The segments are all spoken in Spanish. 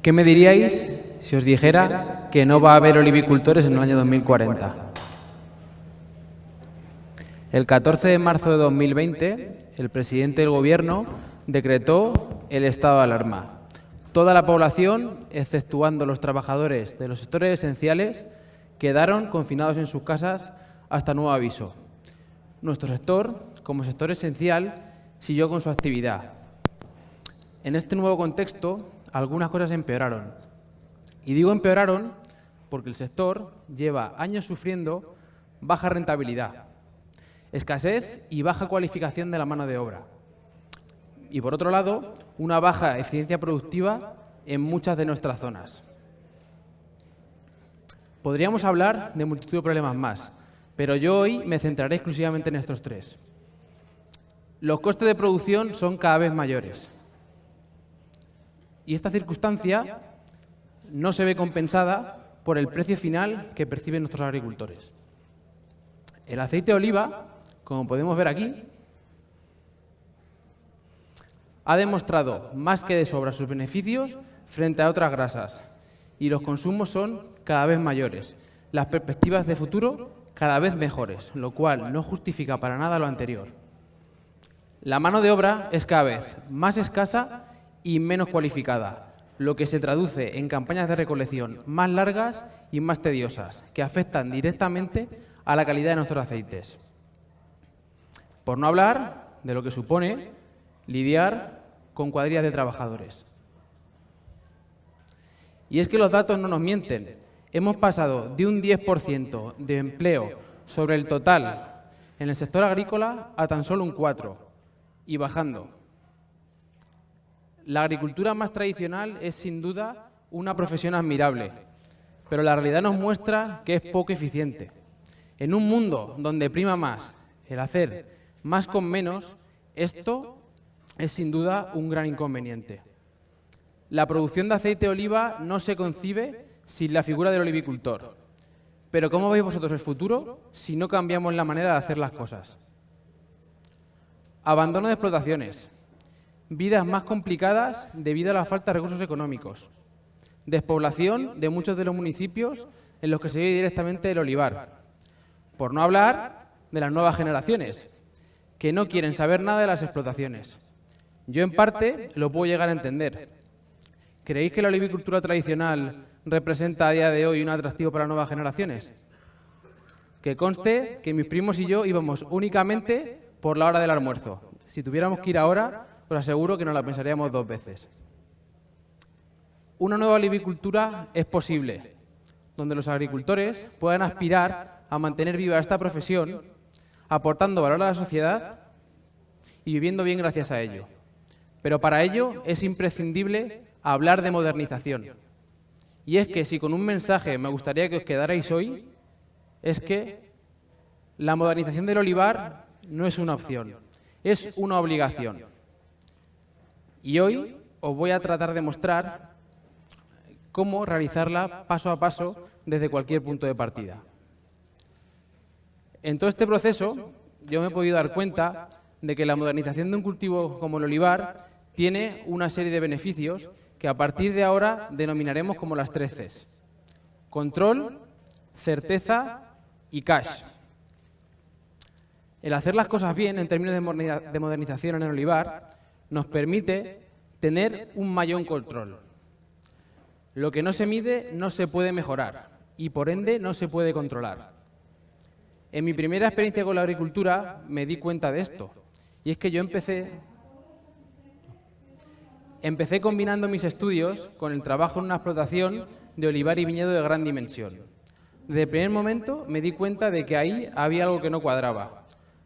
¿Qué me diríais si os dijera que no va a haber olivicultores en el año 2040? El 14 de marzo de 2020, el presidente del Gobierno decretó el estado de alarma. Toda la población, exceptuando los trabajadores de los sectores esenciales, quedaron confinados en sus casas hasta nuevo aviso. Nuestro sector, como sector esencial, siguió con su actividad. En este nuevo contexto, algunas cosas empeoraron. Y digo empeoraron porque el sector lleva años sufriendo baja rentabilidad, escasez y baja cualificación de la mano de obra. Y por otro lado, una baja eficiencia productiva en muchas de nuestras zonas. Podríamos hablar de multitud de problemas más, pero yo hoy me centraré exclusivamente en estos tres. Los costes de producción son cada vez mayores. Y esta circunstancia no se ve compensada por el precio final que perciben nuestros agricultores. El aceite de oliva, como podemos ver aquí, ha demostrado más que de sobra sus beneficios frente a otras grasas y los consumos son cada vez mayores, las perspectivas de futuro cada vez mejores, lo cual no justifica para nada lo anterior. La mano de obra es cada vez más escasa y menos cualificada, lo que se traduce en campañas de recolección más largas y más tediosas, que afectan directamente a la calidad de nuestros aceites. Por no hablar de lo que supone lidiar con cuadrillas de trabajadores. Y es que los datos no nos mienten. Hemos pasado de un 10% de empleo sobre el total en el sector agrícola a tan solo un 4%, y bajando. La agricultura más tradicional es sin duda una profesión admirable, pero la realidad nos muestra que es poco eficiente. En un mundo donde prima más el hacer más con menos, esto es sin duda un gran inconveniente. La producción de aceite de oliva no se concibe sin la figura del olivicultor. Pero ¿cómo veis vosotros el futuro si no cambiamos la manera de hacer las cosas? Abandono de explotaciones, vidas más complicadas debido a la falta de recursos económicos, despoblación de muchos de los municipios en los que se vive directamente el olivar, por no hablar de las nuevas generaciones, que no quieren saber nada de las explotaciones. Yo en parte lo puedo llegar a entender. ¿Creéis que la olivicultura tradicional representa a día de hoy un atractivo para las nuevas generaciones? Que conste que mis primos y yo íbamos únicamente por la hora del almuerzo. Si tuviéramos que ir ahora, os aseguro que nos la pensaríamos 2 veces. Una nueva olivicultura es posible, donde los agricultores puedan aspirar a mantener viva esta profesión, aportando valor a la sociedad y viviendo bien gracias a ello. Pero para ello es imprescindible hablar de modernización. Y es que si con un mensaje me gustaría que os quedarais hoy, es que la modernización del olivar no es una opción, es una obligación. Y hoy os voy a tratar de mostrar cómo realizarla paso a paso desde cualquier punto de partida. En todo este proceso yo me he podido dar cuenta de que la modernización de un cultivo como el olivar tiene una serie de beneficios que a partir de ahora denominaremos como las 3 Cs. Control, certeza y cash. El hacer las cosas bien en términos de modernización en el olivar nos permite tener un mayor control. Lo que no se mide no se puede mejorar y por ende no se puede controlar. En mi primera experiencia con la agricultura me di cuenta de esto y es que yo empecé combinando mis estudios con el trabajo en una explotación de olivar y viñedo de gran dimensión. Desde el primer momento me di cuenta de que ahí había algo que no cuadraba.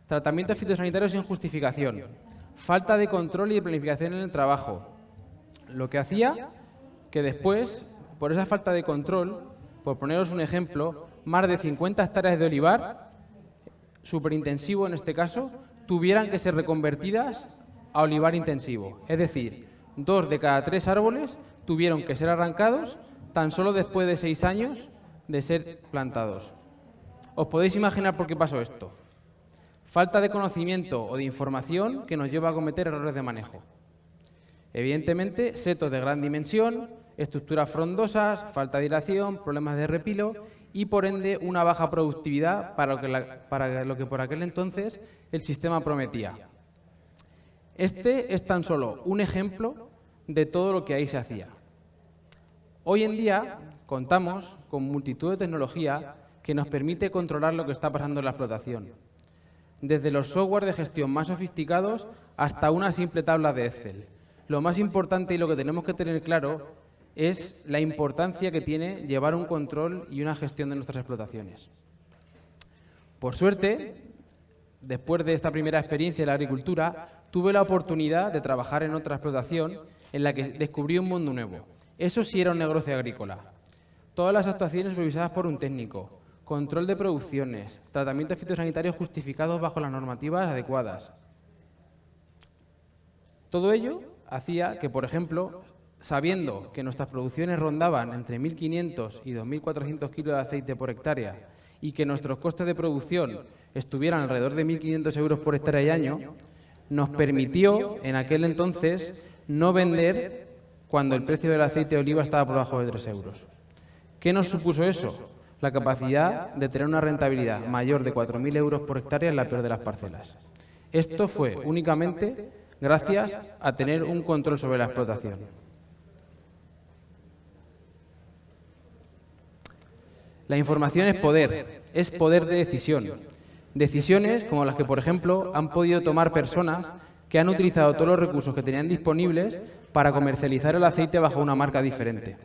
Tratamientos fitosanitarios sin justificación, falta de control y de planificación en el trabajo, lo que hacía que después, por esa falta de control, por poneros un ejemplo, más de 50 hectáreas de olivar, superintensivo en este caso, tuvieran que ser reconvertidas a olivar intensivo. Es decir, 2 de cada 3 árboles tuvieron que ser arrancados tan solo después de 6 años de ser plantados. ¿Os podéis imaginar por qué pasó esto? Falta de conocimiento o de información que nos lleva a cometer errores de manejo. Evidentemente, setos de gran dimensión, estructuras frondosas, falta de hilación, problemas de repilo y, por ende, una baja productividad para lo que por aquel entonces el sistema prometía. Este es tan solo un ejemplo de todo lo que ahí se hacía. Hoy en día contamos con multitud de tecnología que nos permite controlar lo que está pasando en la explotación, desde los software de gestión más sofisticados hasta una simple tabla de Excel. Lo más importante y lo que tenemos que tener claro es la importancia que tiene llevar un control y una gestión de nuestras explotaciones. Por suerte, después de esta primera experiencia en la agricultura, tuve la oportunidad de trabajar en otra explotación en la que descubrí un mundo nuevo. Eso sí era un negocio agrícola. Todas las actuaciones supervisadas por un técnico, control de producciones, tratamientos fitosanitarios justificados bajo las normativas adecuadas. Todo ello hacía que, por ejemplo, sabiendo que nuestras producciones rondaban entre 1.500 y 2.400 kilos de aceite por hectárea y que nuestros costes de producción estuvieran alrededor de 1.500 euros por hectárea y año, nos permitió, en aquel entonces, no vender cuando el precio del aceite de oliva estaba por debajo de 3 euros. ¿Qué nos supuso eso? La capacidad de tener una rentabilidad mayor de 4.000 euros por hectárea en la peor de las parcelas. Esto fue únicamente gracias a tener un control sobre la explotación. La información es poder de decisión. Decisiones como las que, por ejemplo, han podido tomar personas que han utilizado todos los recursos que tenían disponibles para comercializar el aceite bajo una marca diferente.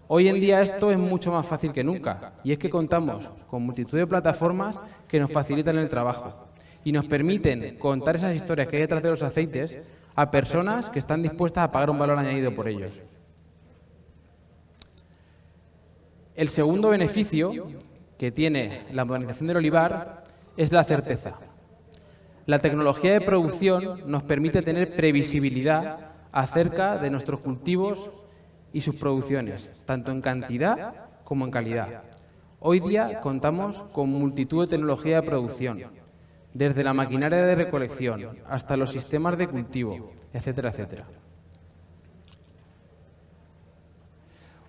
Hoy en día esto es mucho más fácil que nunca, y es que contamos con multitud de plataformas que nos facilitan el trabajo y nos permiten contar esas historias que hay detrás de los aceites a personas que están dispuestas a pagar un valor añadido por ellos. El segundo beneficio que tiene la modernización del olivar es la certeza. La tecnología de producción nos permite tener previsibilidad acerca de nuestros cultivos y sus producciones, tanto en cantidad como en calidad. Hoy día contamos con multitud de tecnología de producción, desde la maquinaria de recolección hasta los sistemas de cultivo, etcétera, etcétera.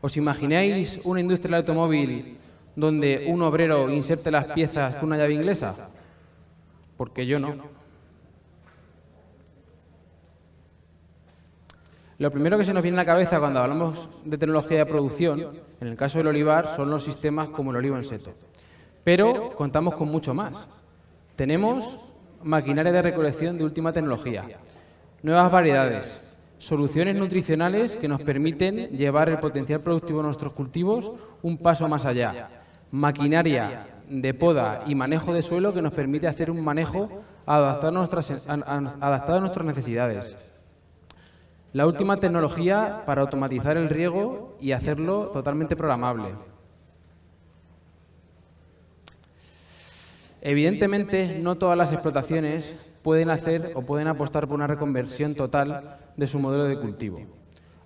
¿Os imagináis una industria del automóvil donde un obrero inserte las piezas con una llave inglesa? Porque yo no. Lo primero que se nos viene a la cabeza cuando hablamos de tecnología de producción, en el caso del olivar, son los sistemas como el olivo en seto. Pero contamos con mucho más. Tenemos maquinaria de recolección de última tecnología, nuevas variedades, soluciones nutricionales que nos permiten llevar el potencial productivo de nuestros cultivos un paso más allá, maquinaria de poda y manejo de suelo que nos permite hacer un manejo adaptado a nuestras necesidades. La última tecnología para automatizar el riego y hacerlo totalmente programable. Evidentemente, no todas las explotaciones pueden hacer o pueden apostar por una reconversión total de su modelo de cultivo.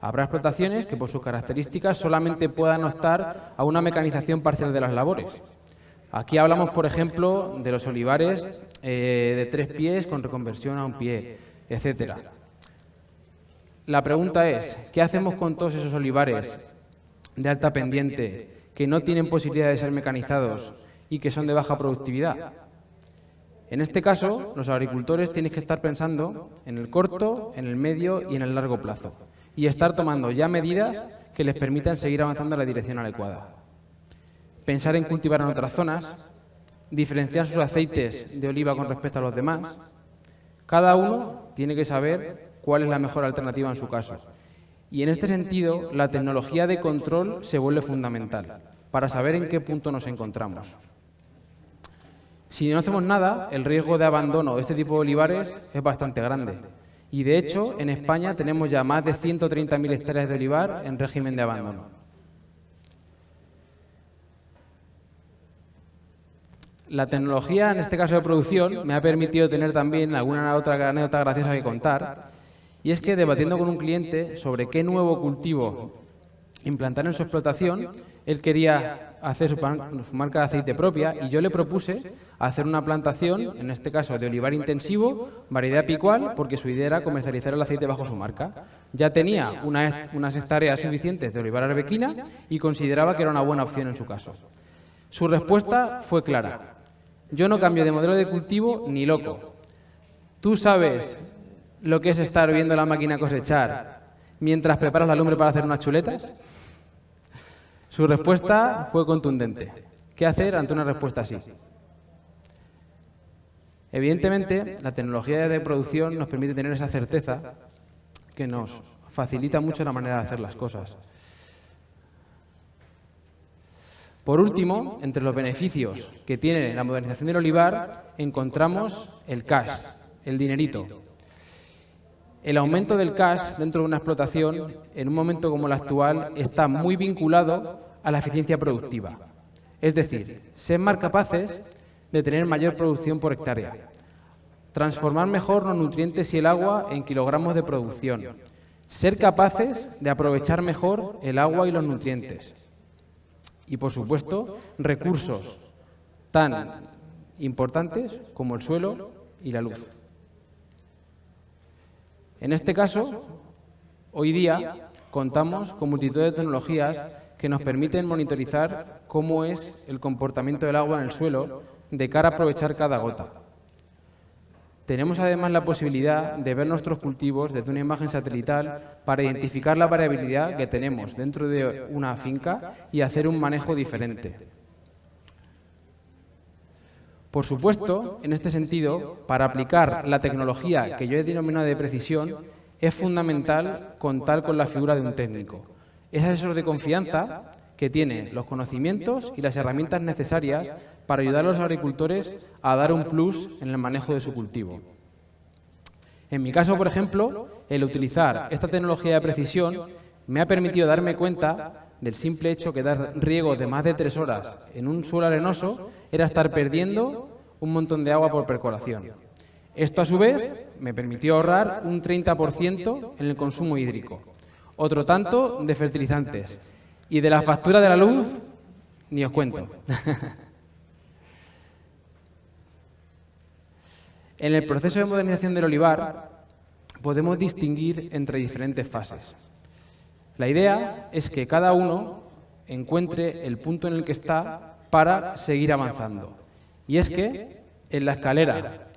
Habrá explotaciones que, por sus características, solamente puedan optar a una mecanización parcial de las labores. Aquí hablamos, por ejemplo, de los olivares de 3 pies con reconversión a 1 pie, etcétera. La pregunta es, ¿qué hacemos con todos esos olivares de alta pendiente que no tienen posibilidad de ser mecanizados y que son de baja productividad? En este caso, los agricultores tienen que estar pensando en el corto, en el medio y en el largo plazo y estar tomando ya medidas que les permitan seguir avanzando en la dirección adecuada. Pensar en cultivar en otras zonas, diferenciar sus aceites de oliva con respecto a los demás. Cada uno tiene que saber cuál es la mejor alternativa en su caso. Y en este sentido, la tecnología de control se vuelve fundamental para saber en qué punto nos encontramos. Si no hacemos nada, el riesgo de abandono de este tipo de olivares es bastante grande. Y de hecho, en España tenemos ya más de 130.000 hectáreas de olivar en régimen de abandono. La tecnología, en este caso de producción, me ha permitido tener también alguna otra anécdota graciosa que contar. Y es que, debatiendo con un cliente sobre qué nuevo cultivo implantar en su explotación, Él quería hacer su marca de aceite propia y yo le propuse hacer una plantación, en este caso de olivar intensivo, variedad picual, porque su idea era comercializar el aceite bajo su marca. Ya tenía unas hectáreas suficientes de olivar arbequina y consideraba que era una buena opción en su caso. Su respuesta fue clara: yo no cambio de modelo de cultivo ni loco. ¿Tú sabes lo que es estar viendo la máquina cosechar mientras preparas la lumbre para hacer unas chuletas? Su respuesta fue contundente. ¿Qué hacer ante una respuesta así? Evidentemente, la tecnología de producción nos permite tener esa certeza que nos facilita mucho la manera de hacer las cosas. Por último, entre los beneficios que tiene la modernización del olivar, encontramos el cash, el dinerito. El aumento del cash dentro de una explotación, en un momento como el actual, está muy vinculado a la eficiencia productiva. Es decir, ser más capaces de tener mayor producción por hectárea, transformar mejor los nutrientes y el agua en kilogramos de producción, ser capaces de aprovechar mejor el agua y los nutrientes. Y, por supuesto, recursos tan importantes como el suelo y la luz. En este caso, hoy día contamos con multitud de tecnologías que nos permiten monitorizar cómo es el comportamiento del agua en el suelo de cara a aprovechar cada gota. Tenemos además la posibilidad de ver nuestros cultivos desde una imagen satelital para identificar la variabilidad que tenemos dentro de una finca y hacer un manejo diferente. Por supuesto, en este sentido, para aplicar la tecnología que yo he denominado de precisión, es fundamental contar con la figura de un técnico. Es asesor de confianza que tiene los conocimientos y las herramientas necesarias para ayudar a los agricultores a dar un plus en el manejo de su cultivo. En mi caso, por ejemplo, el utilizar esta tecnología de precisión me ha permitido darme cuenta del simple hecho que dar riego de más de 3 horas en un suelo arenoso era estar perdiendo un montón de agua por percolación. Esto, a su vez, me permitió ahorrar un 30% en el consumo hídrico, otro tanto de fertilizantes, y de la factura de la luz ni os cuento. En el proceso de modernización del olivar podemos distinguir entre diferentes fases. La idea es que cada uno encuentre el punto en el que está para seguir avanzando. Y es que en la escalera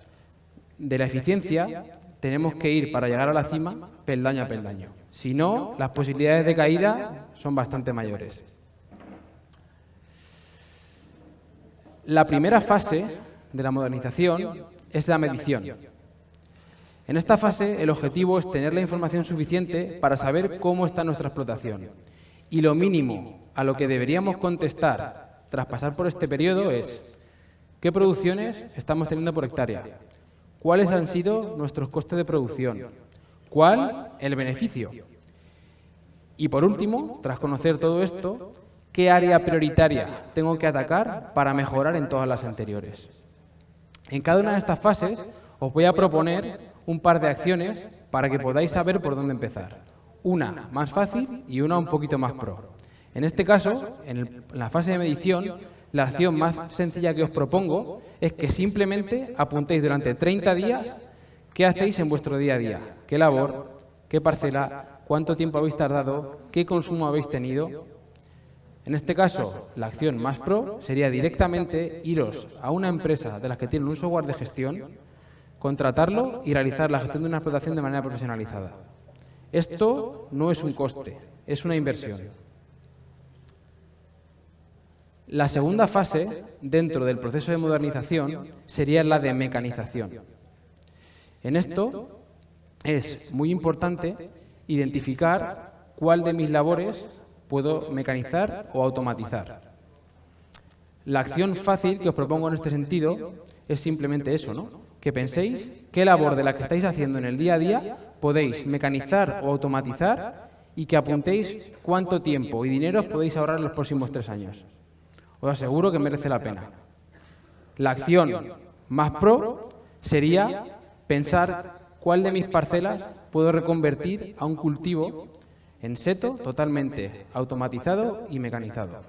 de la eficiencia tenemos que ir para llegar a la cima peldaño a peldaño. Si no, las posibilidades de caída son bastante mayores. La primera fase de la modernización es la medición. En esta fase, el objetivo es tener la información suficiente para saber cómo está nuestra explotación. Y lo mínimo a lo que deberíamos contestar tras pasar por este periodo es: ¿qué producciones estamos teniendo por hectárea? ¿Cuáles han sido nuestros costes de producción? ¿Cuál el beneficio? Y por último, tras conocer todo esto, ¿qué área prioritaria tengo que atacar para mejorar en todas las anteriores? En cada una de estas fases os voy a proponer un par de acciones para que podáis saber por dónde empezar. Una más fácil y una un poquito más pro. En este caso, en la fase de medición, la acción más sencilla que os propongo es que simplemente apuntéis durante 30 días qué hacéis en vuestro día a día, qué labor, qué parcela, cuánto tiempo habéis tardado, qué consumo habéis tenido. En este caso, la acción más pro sería directamente iros a una empresa de las que tienen un software de gestión, contratarlo y realizar la gestión de una explotación de manera profesionalizada. Esto no es un coste, es una inversión. La segunda fase, dentro del proceso de modernización, sería la de mecanización. En esto es muy importante identificar cuál de mis labores puedo mecanizar o automatizar. La acción fácil que os propongo en este sentido es simplemente eso, ¿no? Que penséis qué labor de la que estáis haciendo en el día a día podéis mecanizar o automatizar y que apuntéis cuánto tiempo y dinero os podéis ahorrar en los próximos 3 años. Os aseguro que merece la pena. La acción más pro sería pensar cuál de mis parcelas puedo reconvertir a un cultivo en seto totalmente automatizado y mecanizado.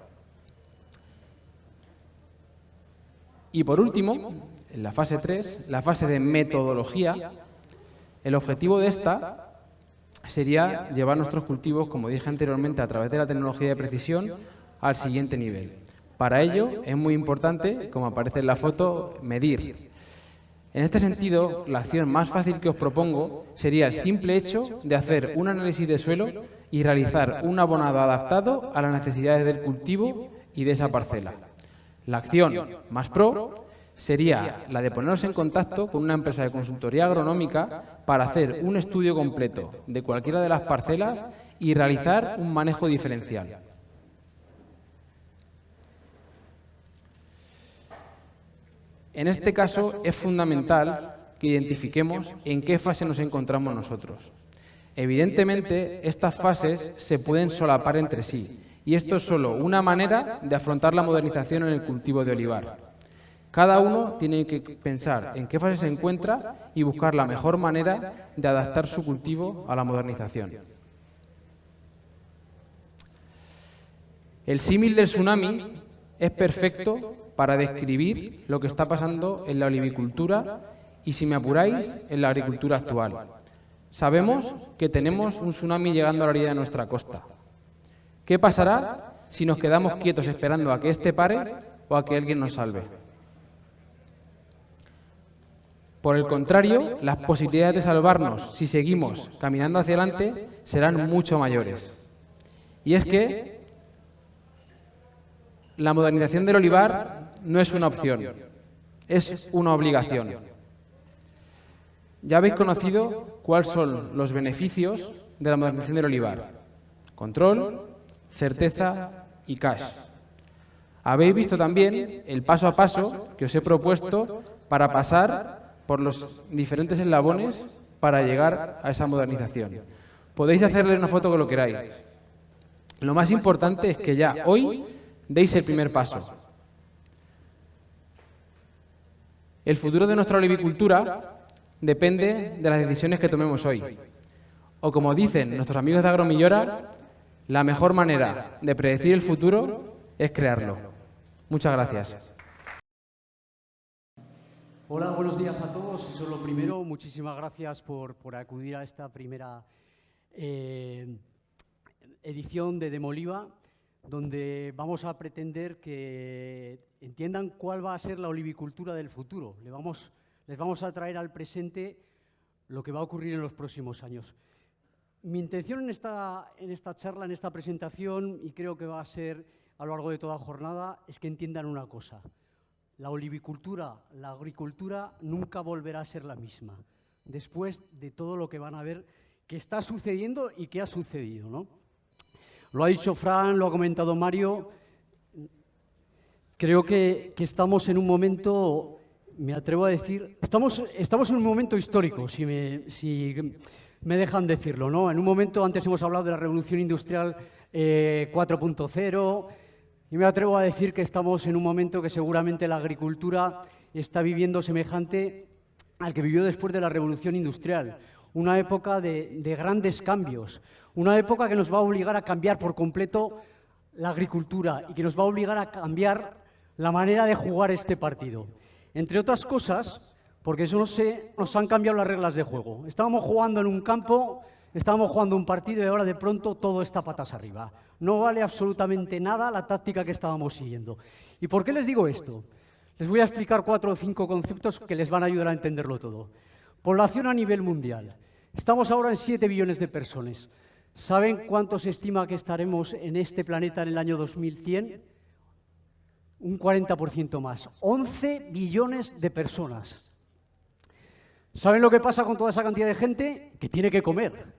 Y por último, en la fase 3, la fase de metodología, el objetivo de esta sería llevar nuestros cultivos, como dije anteriormente, a través de la tecnología de precisión al siguiente nivel. Para ello es muy importante, como aparece en la foto, medir. En este sentido, la acción más fácil que os propongo sería el simple hecho de hacer un análisis de suelo y realizar un abonado adaptado a las necesidades del cultivo y de esa parcela. La acción más pro sería la de ponernos en contacto con una empresa de consultoría agronómica para hacer un estudio completo de cualquiera de las parcelas y realizar un manejo diferencial. En este caso es fundamental que identifiquemos en qué fase nos encontramos nosotros. Evidentemente, estas fases se pueden solapar entre sí, y esto es solo una manera de afrontar la modernización en el cultivo de olivar. Cada uno tiene que pensar en qué fase se encuentra y buscar la mejor manera de adaptar su cultivo a la modernización. El símil del tsunami es perfecto para describir lo que está pasando en la olivicultura y, si me apuráis, en la agricultura actual. Sabemos que tenemos un tsunami llegando a la orilla de nuestra costa. ¿Qué pasará si nos quedamos quietos esperando a que éste pare o a que alguien nos salve? Por el contrario, las posibilidades de salvarnos si seguimos caminando hacia adelante serán mucho mayores. Y es que la modernización del olivar no es una opción, es una obligación. Ya habéis conocido cuáles son los beneficios de la modernización del olivar: control, certeza y cash. Habéis visto también el paso a paso que os he propuesto para pasar por los diferentes eslabones para llegar a esa modernización. Podéis hacerle una foto con lo queráis. Lo más importante es que ya hoy deis el primer paso. El futuro de nuestra olivicultura depende de las decisiones que tomemos hoy. O como dicen nuestros amigos de Agromillora, la mejor manera de predecir el futuro es crearlo. Muchas gracias. Hola, buenos días a todos. Eso es lo primero. Muchísimas gracias por acudir a esta primera edición de Demoliva, donde vamos a pretender que entiendan cuál va a ser la olivicultura del futuro. Les vamos a traer al presente lo que va a ocurrir en los próximos años. Mi intención en esta charla, en esta presentación, y creo que va a ser a lo largo de toda jornada, es que entiendan una cosa. La olivicultura, la agricultura, nunca volverá a ser la misma, después de todo lo que van a ver que está sucediendo y que ha sucedido, ¿no? Lo ha dicho Fran, lo ha comentado Mario. Creo que estamos en un momento, me atrevo a decir, estamos en un momento histórico, si me dejan decirlo, ¿no? En un momento, antes hemos hablado de la revolución industrial 4.0, y me atrevo a decir que estamos en un momento que seguramente la agricultura está viviendo semejante al que vivió después de la revolución industrial. Una época de grandes cambios, una época que nos va a obligar a cambiar por completo la agricultura y que nos va a obligar a cambiar la manera de jugar este partido. Entre otras cosas, porque eso nos han cambiado las reglas de juego. Estábamos jugando en un campo, estábamos jugando un partido y ahora de pronto todo está patas arriba. No vale absolutamente nada la táctica que estábamos siguiendo. ¿Y por qué les digo esto? Les voy a explicar 4 o 5 conceptos que les van a ayudar a entenderlo todo. Población a nivel mundial. Estamos ahora en 7 billones de personas. ¿Saben cuánto se estima que estaremos en este planeta en el año 2100? Un 40% más. 11 billones de personas. ¿Saben lo que pasa con toda esa cantidad de gente? Que tiene que comer.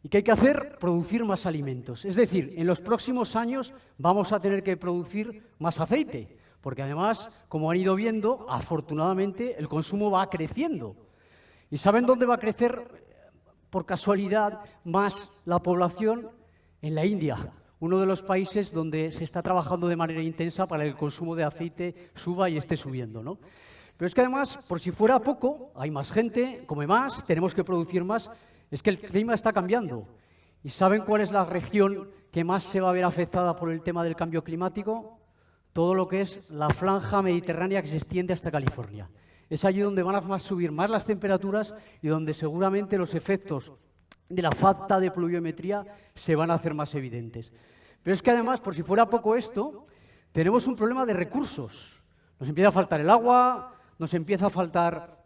¿Y qué hay que hacer? Producir más alimentos. Es decir, en los próximos años vamos a tener que producir más aceite. Porque además, como han ido viendo, afortunadamente el consumo va creciendo. ¿Y saben dónde va a crecer, por casualidad, más la población? En la India, uno de los países donde se está trabajando de manera intensa para que el consumo de aceite suba y esté subiendo, ¿no? Pero es que además, por si fuera poco, hay más gente, come más, tenemos que producir más. Es que el clima está cambiando. ¿Y saben cuál es la región que más se va a ver afectada por el tema del cambio climático? todo lo que es la franja mediterránea que se extiende hasta California. Es allí donde van a subir más las temperaturas y donde seguramente los efectos de la falta de pluviometría se van a hacer más evidentes. Pero es que además, por si fuera poco esto, tenemos un problema de recursos. Nos empieza a faltar el agua, nos empieza a faltar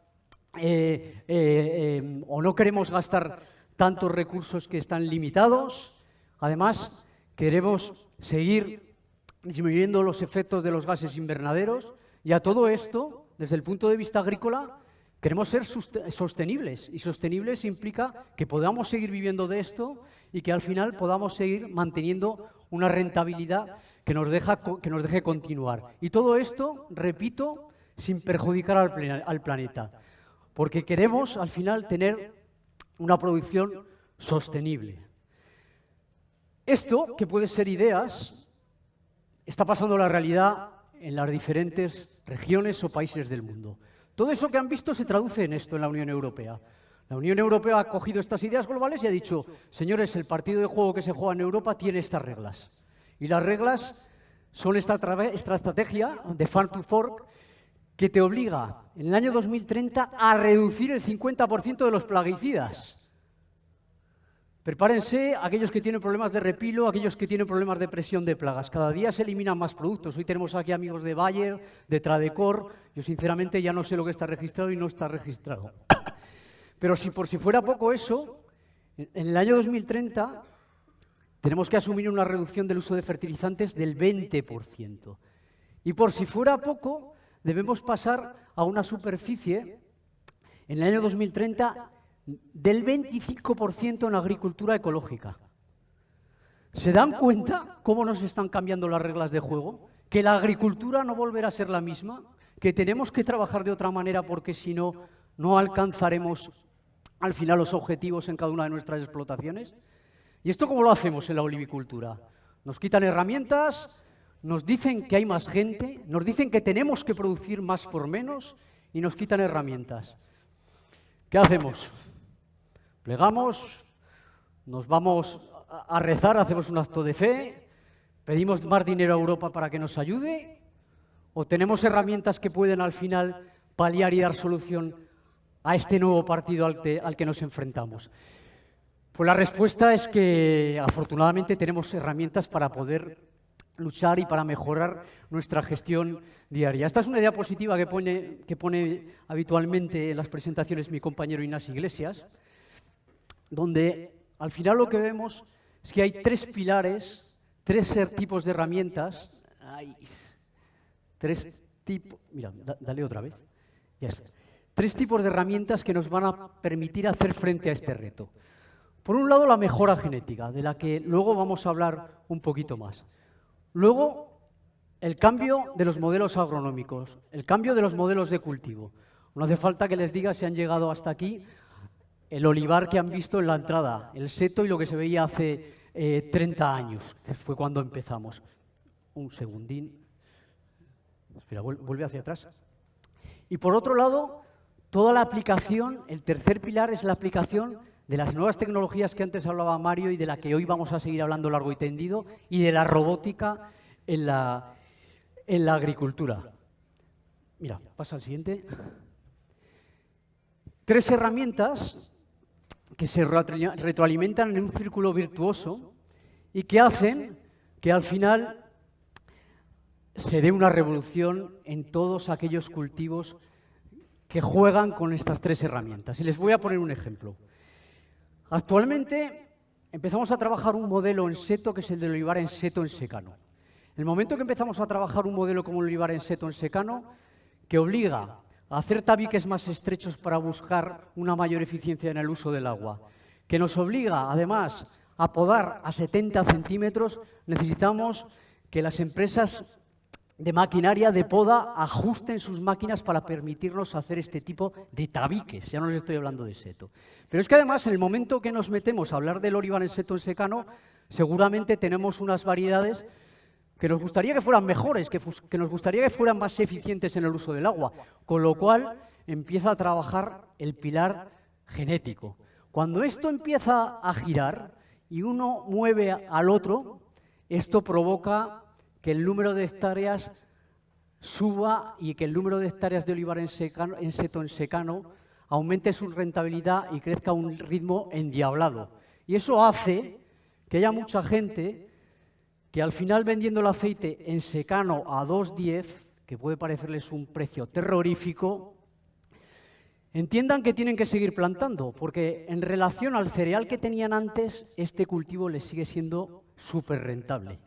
o no queremos gastar tantos recursos que están limitados. Además, queremos seguir disminuyendo los efectos de los gases invernaderos y a todo esto, desde el punto de vista agrícola, queremos ser sostenibles y sostenibles implica que podamos seguir viviendo de esto y que al final podamos seguir manteniendo una rentabilidad que nos deje continuar. Y todo esto, repito, sin perjudicar al planeta, porque queremos al final tener una producción sostenible. Esto, que puede ser ideas, está pasando a la realidad en las diferentes regiones o países del mundo. Todo eso que han visto se traduce en esto en la Unión Europea. La Unión Europea ha cogido estas ideas globales y ha dicho, señores, el partido de juego que se juega en Europa tiene estas reglas. Y las reglas son esta estrategia de Farm to Fork que te obliga en el año 2030 a reducir el 50% de los plaguicidas. Prepárense aquellos que tienen problemas de repilo, aquellos que tienen problemas de presión de plagas. Cada día se eliminan más productos. Hoy tenemos aquí amigos de Bayer, de Tradecor. Yo sinceramente ya no sé lo que está registrado y no está registrado. Pero por si fuera poco eso, en el año 2030 tenemos que asumir una reducción del uso de fertilizantes del 20%. Y por si fuera poco, debemos pasar a una superficie en el año 2030 del 25% en agricultura ecológica. ¿Se dan cuenta cómo nos están cambiando las reglas de juego? Que la agricultura no volverá a ser la misma, que tenemos que trabajar de otra manera porque si no, no alcanzaremos al final los objetivos en cada una de nuestras explotaciones. ¿Y esto cómo lo hacemos en la olivicultura? Nos quitan herramientas, nos dicen que hay más gente, nos dicen que tenemos que producir más por menos y nos quitan herramientas. ¿Qué hacemos? Plegamos, nos vamos a rezar, hacemos un acto de fe, pedimos más dinero a Europa para que nos ayude, o tenemos herramientas que pueden al final paliar y dar solución a este nuevo partido al que nos enfrentamos. Pues la respuesta es que afortunadamente tenemos herramientas para poder luchar y para mejorar nuestra gestión diaria. Esta es una diapositiva que pone habitualmente en las presentaciones mi compañero Inés Iglesias, donde al final lo que vemos es que hay tres pilares, tres tipos de herramientas. Mira, dale otra vez. Ya está. Tres tipos de herramientas que nos van a permitir hacer frente a este reto. Por un lado, la mejora genética, de la que luego vamos a hablar un poquito más. Luego, el cambio de los modelos agronómicos, el cambio de los modelos de cultivo. No hace falta que les diga si han llegado hasta aquí el olivar que han visto en la entrada, el seto y lo que se veía hace 30 años, que fue cuando empezamos. Un segundín. Espera, vuelve hacia atrás. Y por otro lado, toda la aplicación, el tercer pilar es la aplicación de las nuevas tecnologías que antes hablaba Mario y de la que hoy vamos a seguir hablando largo y tendido, y de la robótica en la agricultura. Mira, pasa al siguiente. Tres herramientas que se retroalimentan en un círculo virtuoso y que hacen que al final se dé una revolución en todos aquellos cultivos que juegan con estas tres herramientas. Y les voy a poner un ejemplo. Actualmente empezamos a trabajar un modelo en seto que es el del olivar en seto en secano. El momento que empezamos a trabajar un modelo como el olivar en seto en secano, que obliga a hacer tabiques más estrechos para buscar una mayor eficiencia en el uso del agua, que nos obliga además a podar a 70 centímetros, necesitamos que las empresas de maquinaria de poda ajusten sus máquinas para permitirnos hacer este tipo de tabiques. Ya no les estoy hablando de seto. Pero es que además, en el momento que nos metemos a hablar del olivar en seto en secano, seguramente tenemos unas variedades que nos gustaría que fueran mejores, que nos gustaría que fueran más eficientes en el uso del agua, con lo cual empieza a trabajar el pilar genético. Cuando esto empieza a girar y uno mueve al otro, esto provoca que que el número de hectáreas suba y que el número de hectáreas de olivar en seto en secano aumente su rentabilidad y crezca a un ritmo endiablado. Y eso hace que haya mucha gente que al final vendiendo el aceite en secano a 2,10, que puede parecerles un precio terrorífico, entiendan que tienen que seguir plantando, porque en relación al cereal que tenían antes, este cultivo les sigue siendo súper rentable.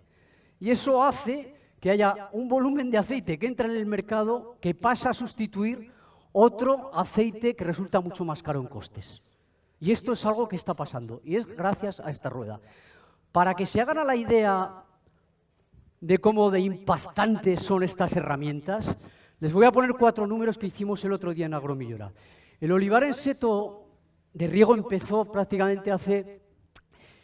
Y eso hace que haya un volumen de aceite que entra en el mercado que pasa a sustituir otro aceite que resulta mucho más caro en costes. Y esto es algo que está pasando, y es gracias a esta rueda. Para que se hagan a la idea de cómo de impactantes son estas herramientas, les voy a poner 4 números que hicimos el otro día en Agromillora. El olivar en seto de riego empezó prácticamente hace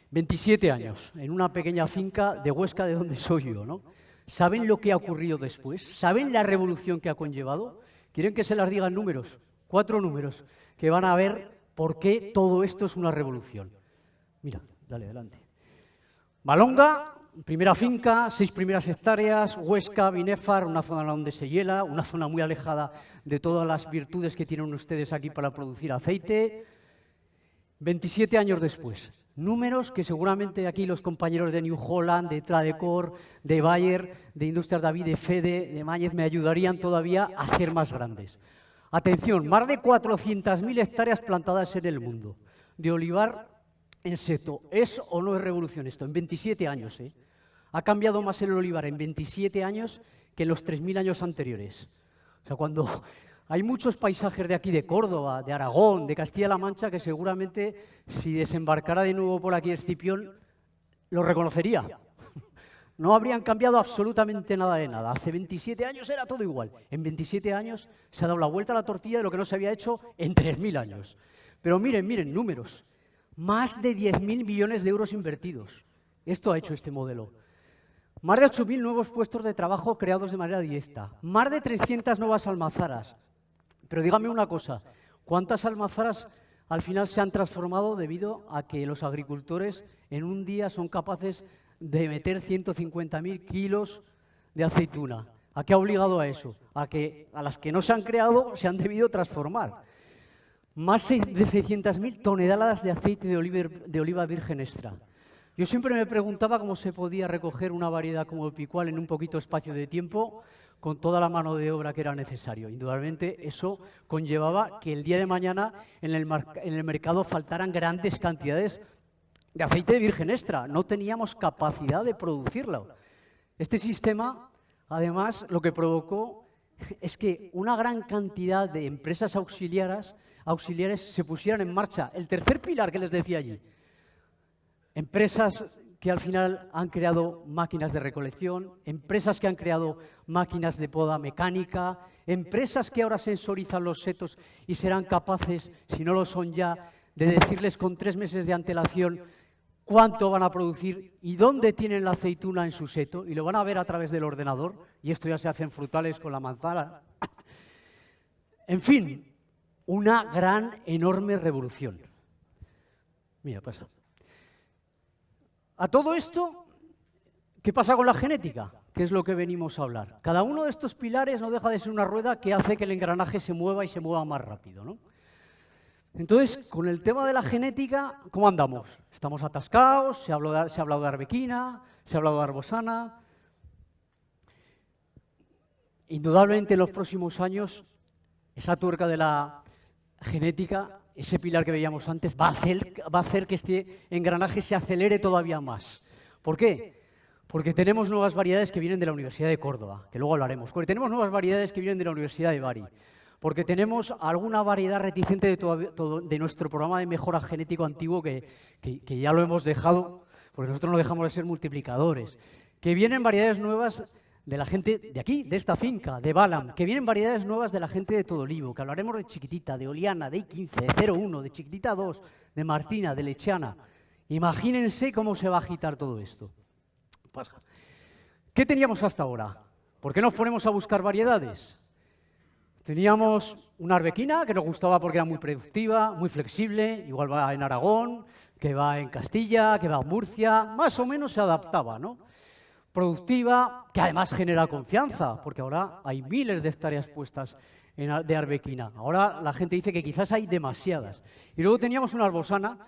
27 años, en una pequeña finca de Huesca, de donde soy yo, ¿no? ¿Saben lo que ha ocurrido después? ¿Saben la revolución que ha conllevado? ¿Quieren que se las diga en números? 4 números, que van a ver por qué todo esto es una revolución. Mira, dale, adelante. Malonga, primera finca, 6 primeras hectáreas, Huesca, Binefar, una zona donde se hiela, una zona muy alejada de todas las virtudes que tienen ustedes aquí para producir aceite. 27 años después. Números que seguramente aquí los compañeros de New Holland, de Tradecor, de Bayer, de Industrias David, de Fede, de Mañez me ayudarían todavía a hacer más grandes. Atención, más de 400.000 hectáreas plantadas en el mundo de olivar en seto. ¿Es o no es revolución esto? En 27 años, ¿eh? Ha cambiado más el olivar en 27 años que en los 3.000 años anteriores. O sea, cuando hay muchos paisajes de aquí, de Córdoba, de Aragón, de Castilla-La Mancha, que seguramente si desembarcara de nuevo por aquí Escipión, lo reconocería. No habrían cambiado absolutamente nada de nada. Hace 27 años era todo igual. En 27 años se ha dado la vuelta a la tortilla de lo que no se había hecho en 3.000 años. Pero miren, números. Más de 10.000 millones de euros invertidos. Esto ha hecho este modelo. Más de 8.000 nuevos puestos de trabajo creados de manera directa. Más de 300 nuevas almazaras. Pero dígame una cosa, ¿cuántas almazaras al final se han transformado debido a que los agricultores en un día son capaces de meter 150.000 kilos de aceituna? ¿A qué ha obligado a eso? A que a las que no se han creado se han debido transformar. Más de 600.000 toneladas de aceite de oliva virgen extra. Yo siempre me preguntaba cómo se podía recoger una variedad como el picual en un poquito espacio de tiempo con toda la mano de obra que era necesario. Indudablemente eso conllevaba que el día de mañana en el mercado faltaran grandes cantidades de aceite de virgen extra. No teníamos capacidad de producirlo. Este sistema, además, lo que provocó es que una gran cantidad de empresas auxiliares se pusieran en marcha. El tercer pilar que les decía allí. Empresas que al final han creado máquinas de recolección, empresas que han creado máquinas de poda mecánica, empresas que ahora sensorizan los setos y serán capaces, si no lo son ya, de decirles con 3 meses de antelación cuánto van a producir y dónde tienen la aceituna en su seto, y lo van a ver a través del ordenador, y esto ya se hace en frutales con la manzana. En fin, una gran, enorme revolución. Mira, pasa. A todo esto, ¿qué pasa con la genética? Que es lo que venimos a hablar. Cada uno de estos pilares no deja de ser una rueda que hace que el engranaje se mueva y se mueva más rápido, ¿no? Entonces, con el tema de la genética, ¿cómo andamos? Estamos atascados, se ha hablado de arbequina, se ha hablado de arbosana. Indudablemente en los próximos años, esa tuerca de la genética, ese pilar que veíamos antes, va a hacer que este engranaje se acelere todavía más. ¿Por qué? Porque tenemos nuevas variedades que vienen de la Universidad de Córdoba, que luego hablaremos. Porque tenemos nuevas variedades que vienen de la Universidad de Bari. Porque tenemos alguna variedad reticente de nuestro programa de mejora genético antiguo que ya lo hemos dejado, porque nosotros no dejamos de ser multiplicadores. Que vienen variedades nuevas de la gente de aquí, de esta finca, de Balam, que vienen variedades nuevas de la gente de Todolivo, que hablaremos de Chiquitita, de Oliana, de I15, de 01, de Chiquitita 2, de Martina, de Lechiana. Imagínense cómo se va a agitar todo esto. ¿Qué teníamos hasta ahora? ¿Por qué nos ponemos a buscar variedades? Teníamos una arbequina que nos gustaba porque era muy productiva, muy flexible, igual va en Aragón, que va en Castilla, que va en Murcia, más o menos se adaptaba, ¿no? productiva, que además genera confianza, porque ahora hay miles de hectáreas puestas de arbequina. Ahora la gente dice que quizás hay demasiadas. Y luego teníamos una arbosana,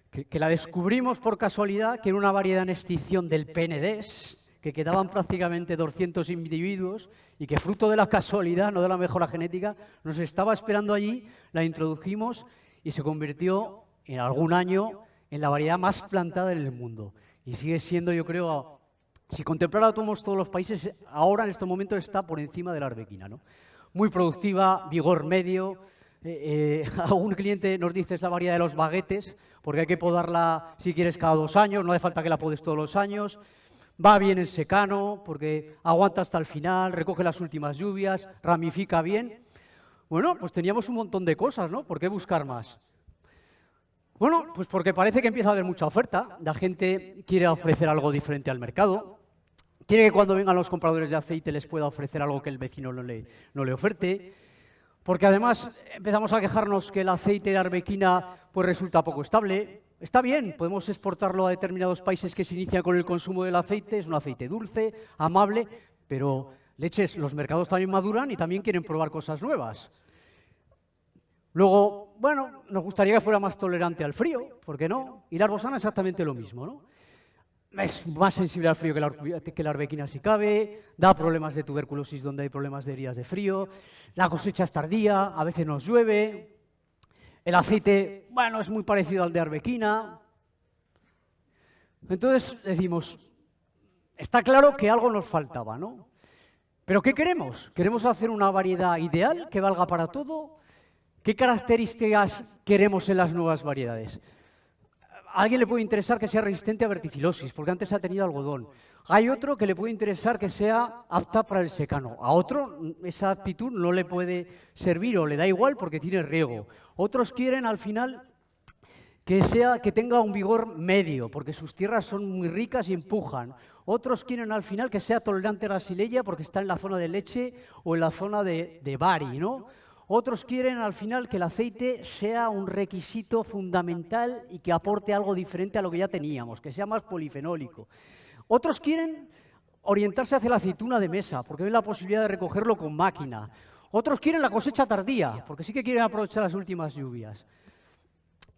que la descubrimos por casualidad, que era una variedad en extinción del PNDES, que quedaban prácticamente 200 individuos y que fruto de la casualidad, no de la mejora genética, nos estaba esperando allí, la introdujimos y se convirtió en algún año en la variedad más plantada en el mundo. Y sigue siendo, yo creo, si contempláramos todos los países, ahora en este momento está por encima de la arbequina, ¿no? Muy productiva, vigor medio. Algún cliente nos dice es la variedad de los baguetes, porque hay que podarla si quieres cada 2 años, no hace falta que la podes todos los años. Va bien en secano, porque aguanta hasta el final, recoge las últimas lluvias, ramifica bien. Bueno, pues teníamos un montón de cosas, ¿no? ¿Por qué buscar más? Bueno, pues porque parece que empieza a haber mucha oferta. La gente quiere ofrecer algo diferente al mercado. Quiere que cuando vengan los compradores de aceite les pueda ofrecer algo que el vecino no le oferte. Porque además empezamos a quejarnos que el aceite de arbequina pues resulta poco estable. Está bien, podemos exportarlo a determinados países que se inician con el consumo del aceite. Es un aceite dulce, amable, pero leches, los mercados también maduran y también quieren probar cosas nuevas. Luego, bueno, nos gustaría que fuera más tolerante al frío, ¿por qué no? Y la arbosana exactamente lo mismo, ¿no? Es más sensible al frío que la arbequina si cabe, da problemas de tuberculosis donde hay problemas de heridas de frío, la cosecha es tardía, a veces nos llueve, el aceite, bueno, es muy parecido al de arbequina. Entonces decimos, está claro que algo nos faltaba, ¿no? ¿Pero qué queremos? ¿Queremos hacer una variedad ideal que valga para todo? ¿Qué características queremos en las nuevas variedades? A alguien le puede interesar que sea resistente a verticilosis, porque antes ha tenido algodón. Hay otro que le puede interesar que sea apta para el secano. A otro esa aptitud no le puede servir o le da igual porque tiene riego. Otros quieren al final que tenga un vigor medio, porque sus tierras son muy ricas y empujan. Otros quieren al final que sea tolerante a la xylella porque está en la zona de leche o en la zona de bari, ¿no? Otros quieren al final que el aceite sea un requisito fundamental y que aporte algo diferente a lo que ya teníamos, que sea más polifenólico. Otros quieren orientarse hacia la aceituna de mesa, porque ven la posibilidad de recogerlo con máquina. Otros quieren la cosecha tardía, porque sí que quieren aprovechar las últimas lluvias.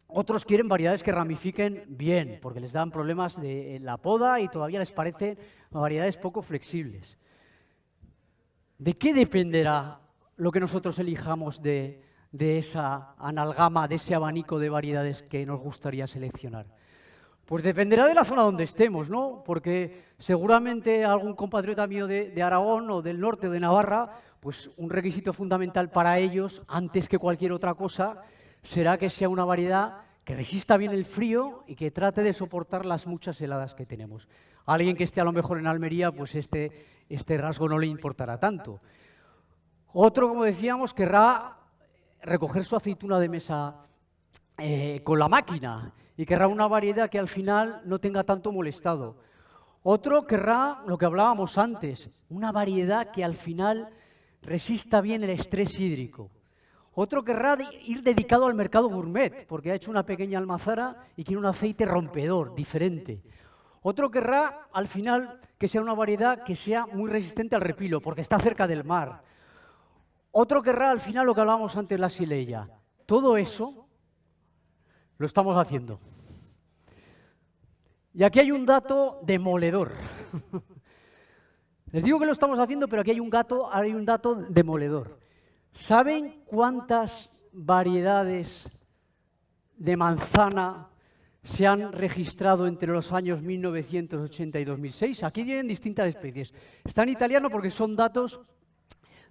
Otros quieren variedades que ramifiquen bien, porque les dan problemas de la poda y todavía les parecen variedades poco flexibles. ¿De qué dependerá lo que nosotros elijamos de esa analgama, de ese abanico de variedades que nos gustaría seleccionar? Pues dependerá de la zona donde estemos, ¿no? Porque seguramente algún compatriota mío de Aragón o del norte o de Navarra, pues un requisito fundamental para ellos, antes que cualquier otra cosa, será que sea una variedad que resista bien el frío y que trate de soportar las muchas heladas que tenemos. A alguien que esté a lo mejor en Almería, pues este rasgo no le importará tanto. Otro, como decíamos, querrá recoger su aceituna de mesa con la máquina y querrá una variedad que al final no tenga tanto molestado. Otro querrá lo que hablábamos antes, una variedad que al final resista bien el estrés hídrico. Otro querrá ir dedicado al mercado gourmet, porque ha hecho una pequeña almazara y quiere un aceite rompedor, diferente. Otro querrá, al final, que sea una variedad que sea muy resistente al repilo, porque está cerca del mar. Otro querrá, al final, lo que hablábamos antes, la xylella. Todo eso lo estamos haciendo. Y aquí hay un dato demoledor. Les digo que lo estamos haciendo, pero aquí hay un dato demoledor. ¿Saben cuántas variedades de manzana se han registrado entre los años 1980 y 2006? Aquí tienen distintas especies. Está en italiano porque son datos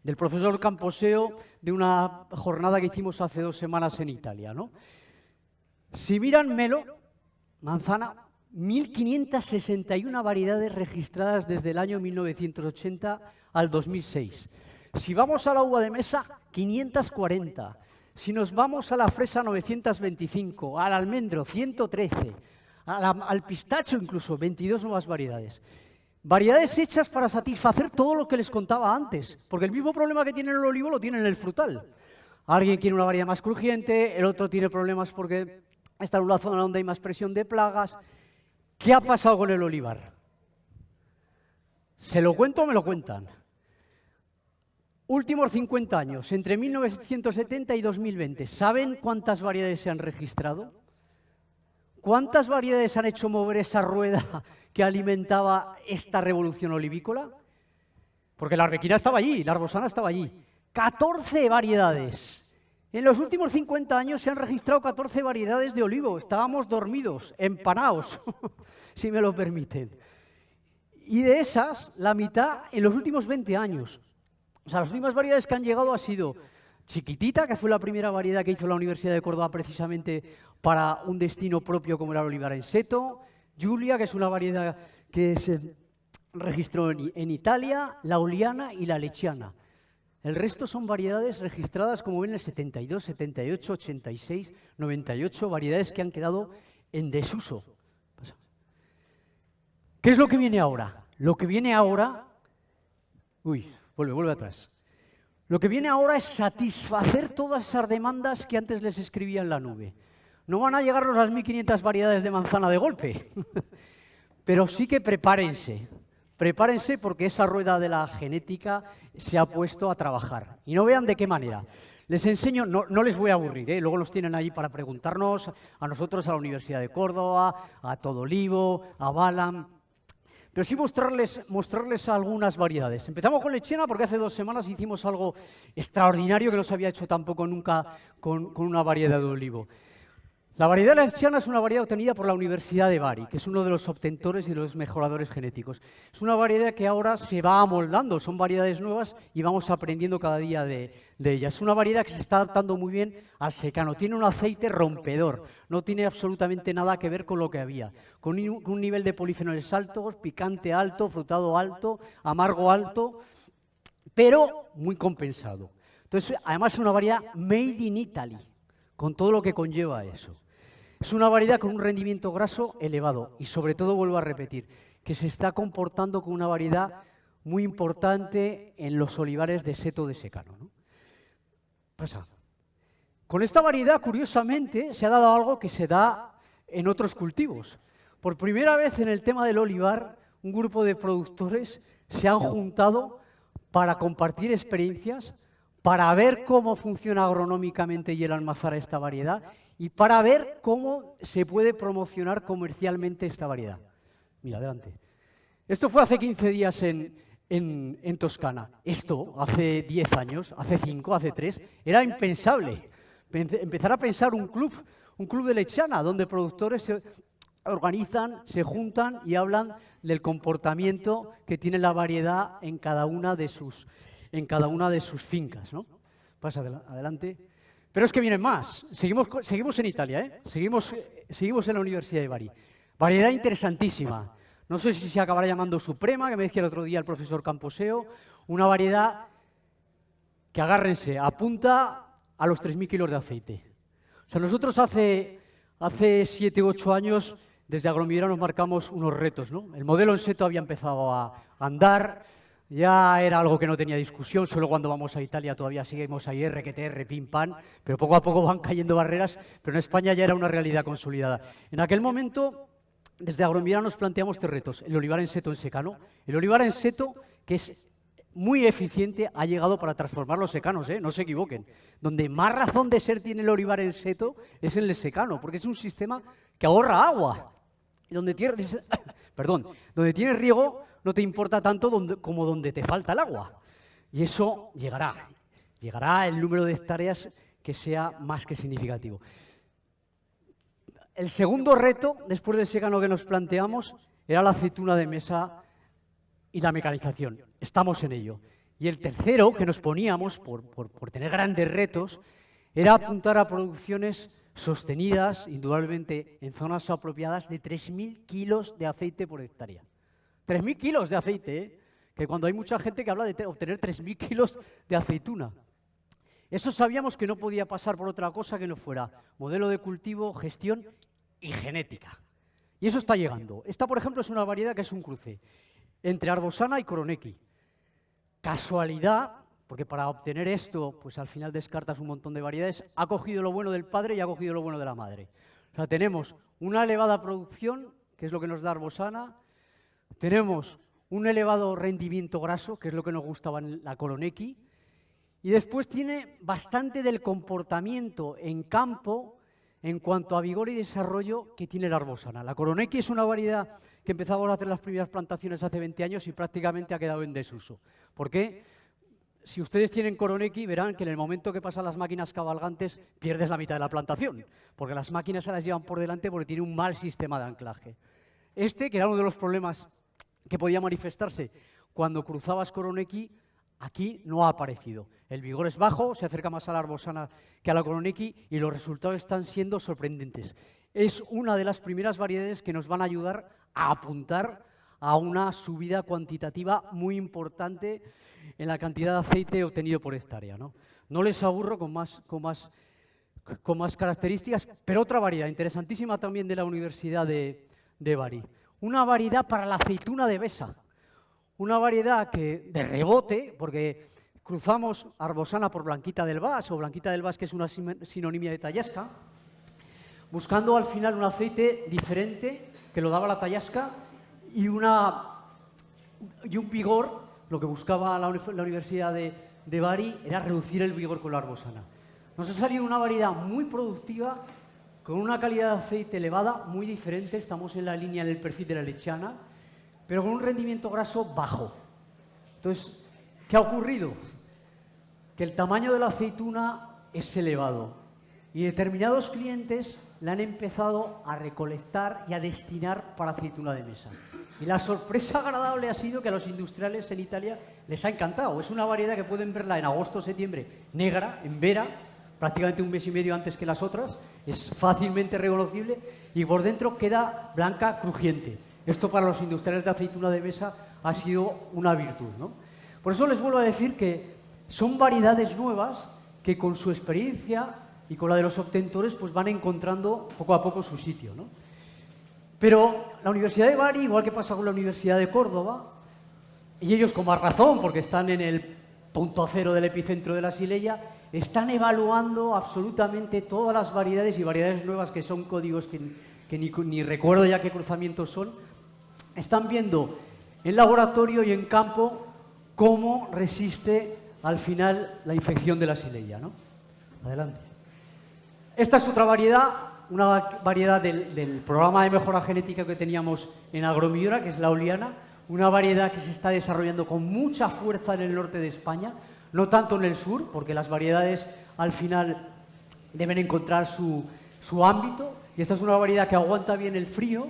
del profesor Camposeo de una jornada que hicimos hace 2 semanas en Italia, ¿no? Si miran melo, manzana, 1.561 variedades registradas desde el año 1980 al 2006. Si vamos a la uva de mesa, 540. Si nos vamos a la fresa, 925. Al almendro, 113. Al pistacho, incluso, 22 nuevas variedades. Variedades hechas para satisfacer todo lo que les contaba antes, porque el mismo problema que tiene el olivo lo tiene en el frutal. Alguien quiere una variedad más crujiente, el otro tiene problemas porque está en una zona donde hay más presión de plagas. ¿Qué ha pasado con el olivar? ¿Se lo cuento o me lo cuentan? Últimos 50 años, entre 1970 y 2020, ¿saben cuántas variedades se han registrado? ¿Cuántas variedades han hecho mover esa rueda que alimentaba esta revolución olivícola? Porque la arbequina estaba allí, la arbosana estaba allí. 14 variedades. En los últimos 50 años se han registrado 14 variedades de olivo. Estábamos dormidos, empanaos, si me lo permiten. Y de esas, la mitad en los últimos 20 años. O sea, las últimas variedades que han llegado ha sido Chiquitita, que fue la primera variedad que hizo la Universidad de Córdoba precisamente para un destino propio como era el olivar en seto. Giulia, que es una variedad que se registró en Italia, la Oliana y la Lechiana. El resto son variedades registradas, como ven, en el 72, 78, 86, 98, variedades que han quedado en desuso. ¿Qué es lo que viene ahora? Lo que viene ahora... Uy, vuelve atrás. Lo que viene ahora es satisfacer todas esas demandas que antes les escribía en la nube. No van a llegarnos las 1.500 variedades de manzana de golpe, pero sí que prepárense. Prepárense porque esa rueda de la genética se ha puesto a trabajar. Y no vean de qué manera. Les enseño, no les voy a aburrir, luego los tienen ahí para preguntarnos, a nosotros, a la Universidad de Córdoba, a Todolivo, a Balam. Pero sí mostrarles algunas variedades. Empezamos con Lechiana porque hace 2 semanas hicimos algo extraordinario que no se había hecho tampoco nunca con una variedad de olivo. La variedad Lechiana es una variedad obtenida por la Universidad de Bari, que es uno de los obtentores y los mejoradores genéticos. Es una variedad que ahora se va amoldando, son variedades nuevas y vamos aprendiendo cada día de ellas. Es una variedad que se está adaptando muy bien al secano, tiene un aceite rompedor, no tiene absolutamente nada que ver con lo que había, con un nivel de polifenoles altos, picante alto, frutado alto, amargo alto, pero muy compensado. Entonces, además es una variedad made in Italy, con todo lo que conlleva eso. Es una variedad con un rendimiento graso elevado y sobre todo, vuelvo a repetir, que se está comportando como una variedad muy importante en los olivares de seto de secano, ¿no? Pasa. Con esta variedad, curiosamente, se ha dado algo que se da en otros cultivos. Por primera vez en el tema del olivar, un grupo de productores se han juntado para compartir experiencias, para ver cómo funciona agronómicamente y el almazar esta variedad y para ver cómo se puede promocionar comercialmente esta variedad. Mira, adelante. Esto fue hace 15 días en Toscana. Esto, hace 10 años, hace 5, hace 3, era impensable. Empezar a pensar un club de Lechiana, donde productores se organizan, se juntan y hablan del comportamiento que tiene la variedad en cada una de sus fincas, ¿no? Pasa adelante. Pero es que vienen más. Seguimos en Italia, seguimos en la Universidad de Bari. Variedad interesantísima. No sé si se acabará llamando Suprema, que me decía el otro día el profesor Camposeo. Una variedad que, agárrense, apunta a los 3.000 kilos de aceite. O sea, nosotros hace 7 u 8 años, desde Agromidera nos marcamos unos retos, ¿no? El modelo en seto había empezado a andar. Ya era algo que no tenía discusión, solo cuando vamos a Italia todavía seguimos ahí RQTR, pim, pam, pero poco a poco van cayendo barreras, pero en España ya era una realidad consolidada. En aquel momento, desde Agromidera nos planteamos 3 retos, el olivar en seto en secano. El olivar en seto, que es muy eficiente, ha llegado para transformar los secanos, no se equivoquen. Donde más razón de ser tiene el olivar en seto es en el secano, porque es un sistema que ahorra agua. Y donde tienes riego, no te importa tanto como donde te falta el agua. Y eso llegará. Llegará el número de hectáreas que sea más que significativo. El segundo reto, después del secano que nos planteamos, era la aceituna de mesa y la mecanización. Estamos en ello. Y el tercero que nos poníamos, por tener grandes retos, era apuntar a producciones sostenidas, indudablemente en zonas apropiadas, de 3.000 kilos de aceite por hectárea. 3.000 kilos de aceite, que cuando hay mucha gente que habla de obtener 3.000 kilos de aceituna. Eso sabíamos que no podía pasar por otra cosa que no fuera modelo de cultivo, gestión y genética. Y eso está llegando. Esta, por ejemplo, es una variedad que es un cruce entre arbosana y coronequi. Casualidad, porque para obtener esto, pues al final descartas un montón de variedades, ha cogido lo bueno del padre y ha cogido lo bueno de la madre. O sea, tenemos una elevada producción, que es lo que nos da arbosana, tenemos un elevado rendimiento graso, que es lo que nos gustaba en la Coronequi, y después tiene bastante del comportamiento en campo en cuanto a vigor y desarrollo que tiene la Arbosana. La Coronequi es una variedad que empezamos a hacer las primeras plantaciones hace 20 años y prácticamente ha quedado en desuso. ¿Por qué? Si ustedes tienen Coronequi, verán que en el momento que pasan las máquinas cabalgantes pierdes la mitad de la plantación, porque las máquinas se las llevan por delante porque tiene un mal sistema de anclaje. Que era uno de los problemas que podía manifestarse cuando cruzabas Coronequi, aquí no ha aparecido. El vigor es bajo, se acerca más a la Arbosana que a la Coronequi y los resultados están siendo sorprendentes. Es una de las primeras variedades que nos van a ayudar a apuntar a una subida cuantitativa muy importante en la cantidad de aceite obtenido por hectárea, ¿no? No les aburro con más características, pero otra variedad interesantísima también de la Universidad de Bari. Una variedad para la aceituna de Besa. Una variedad que, de rebote, porque cruzamos Arbosana por Blanquita del Bas, o Blanquita del Bas, que es una sinonimia de Tallasca, buscando al final un aceite diferente que lo daba la Tallasca y un vigor. Lo que buscaba la Universidad de Bari era reducir el vigor con la Arbosana. Nos ha salido una variedad muy productiva, con una calidad de aceite elevada, muy diferente. Estamos en la línea del perfil de la lechana, pero con un rendimiento graso bajo. Entonces, ¿qué ha ocurrido? Que el tamaño de la aceituna es elevado y determinados clientes la han empezado a recolectar y a destinar para aceituna de mesa. Y la sorpresa agradable ha sido que a los industriales en Italia les ha encantado. Es una variedad que pueden verla en agosto o septiembre negra, en vera, prácticamente un mes y medio antes que las otras. Es fácilmente reconocible y por dentro queda blanca, crujiente. Esto para los industriales de aceituna de mesa ha sido una virtud, ¿no? Por eso les vuelvo a decir que son variedades nuevas que con su experiencia y con la de los obtentores pues van encontrando poco a poco su sitio, ¿no? Pero la Universidad de Bari, igual que pasa con la Universidad de Córdoba, y ellos con más razón, porque están en el punto cero del epicentro de la Silesia, están evaluando absolutamente todas las variedades y variedades nuevas que son códigos que ni recuerdo ya qué cruzamientos son. Están viendo en laboratorio y en campo cómo resiste al final la infección de la Silesia, ¿no? Adelante. Esta es otra variedad, una variedad del programa de mejora genética que teníamos en Agromiura, que es la Oliana, una variedad que se está desarrollando con mucha fuerza en el norte de España, no tanto en el sur, porque las variedades al final deben encontrar su ámbito, y esta es una variedad que aguanta bien el frío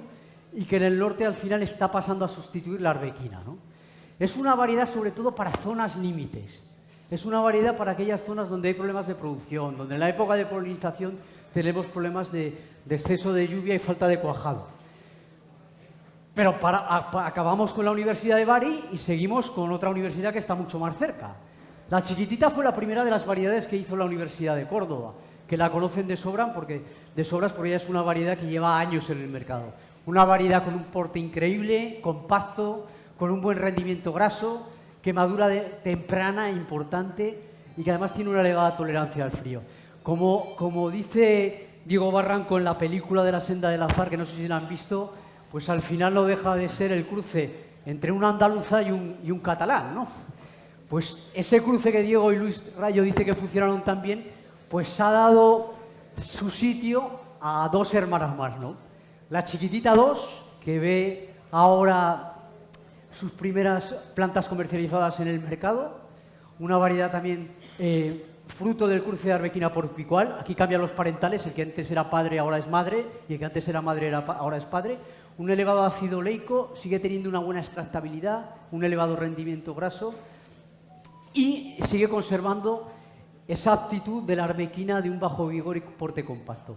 y que en el norte al final está pasando a sustituir la arbequina, ¿no? Es una variedad sobre todo para zonas límites, es una variedad para aquellas zonas donde hay problemas de producción, donde en la época de polinización tenemos problemas de exceso de lluvia y falta de cuajado. Pero acabamos con la Universidad de Bari y seguimos con otra universidad que está mucho más cerca. La chiquitita fue la primera de las variedades que hizo la Universidad de Córdoba, que la conocen de sobras porque ella es una variedad que lleva años en el mercado. Una variedad con un porte increíble, compacto, con un buen rendimiento graso, que madura temprana e importante y que además tiene una elevada tolerancia al frío. Como dice Diego Barranco en la película de La senda del azar, que no sé si la han visto, pues al final no deja de ser el cruce entre una andaluza y un catalán, ¿no? Pues ese cruce que Diego y Luis Rayo dice que funcionaron tan bien, pues ha dado su sitio a dos hermanas más, ¿no? La chiquitita 2, que ve ahora sus primeras plantas comercializadas en el mercado, una variedad también fruto del cruce de arbequina por picual. Aquí cambian los parentales, el que antes era padre ahora es madre y el que antes era madre ahora es padre. Un elevado ácido oleico, sigue teniendo una buena extractabilidad, un elevado rendimiento graso y sigue conservando esa aptitud de la arbequina de un bajo vigor y porte compacto.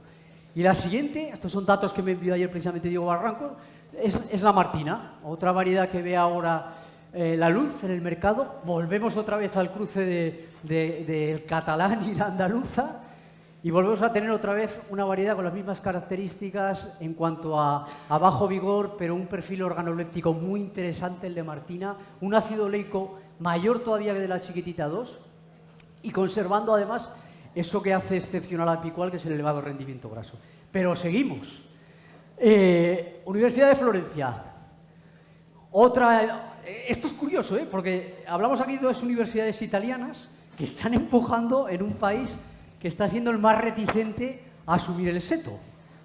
Y la siguiente, estos son datos que me envió ayer precisamente Diego Barranco, es la Martina, otra variedad que ve ahora la luz en el mercado. Volvemos otra vez al cruce del catalán y la andaluza y volvemos a tener otra vez una variedad con las mismas características en cuanto a bajo vigor, pero un perfil organoléptico muy interesante el de Martina, un ácido oleico mayor todavía que de la chiquitita 2 y conservando además eso que hace excepcional al picual, que es el elevado rendimiento graso. Pero seguimos. Universidad de Florencia. Otra Esto es curioso, porque hablamos aquí de dos universidades italianas que están empujando en un país que está siendo el más reticente a asumir el seto,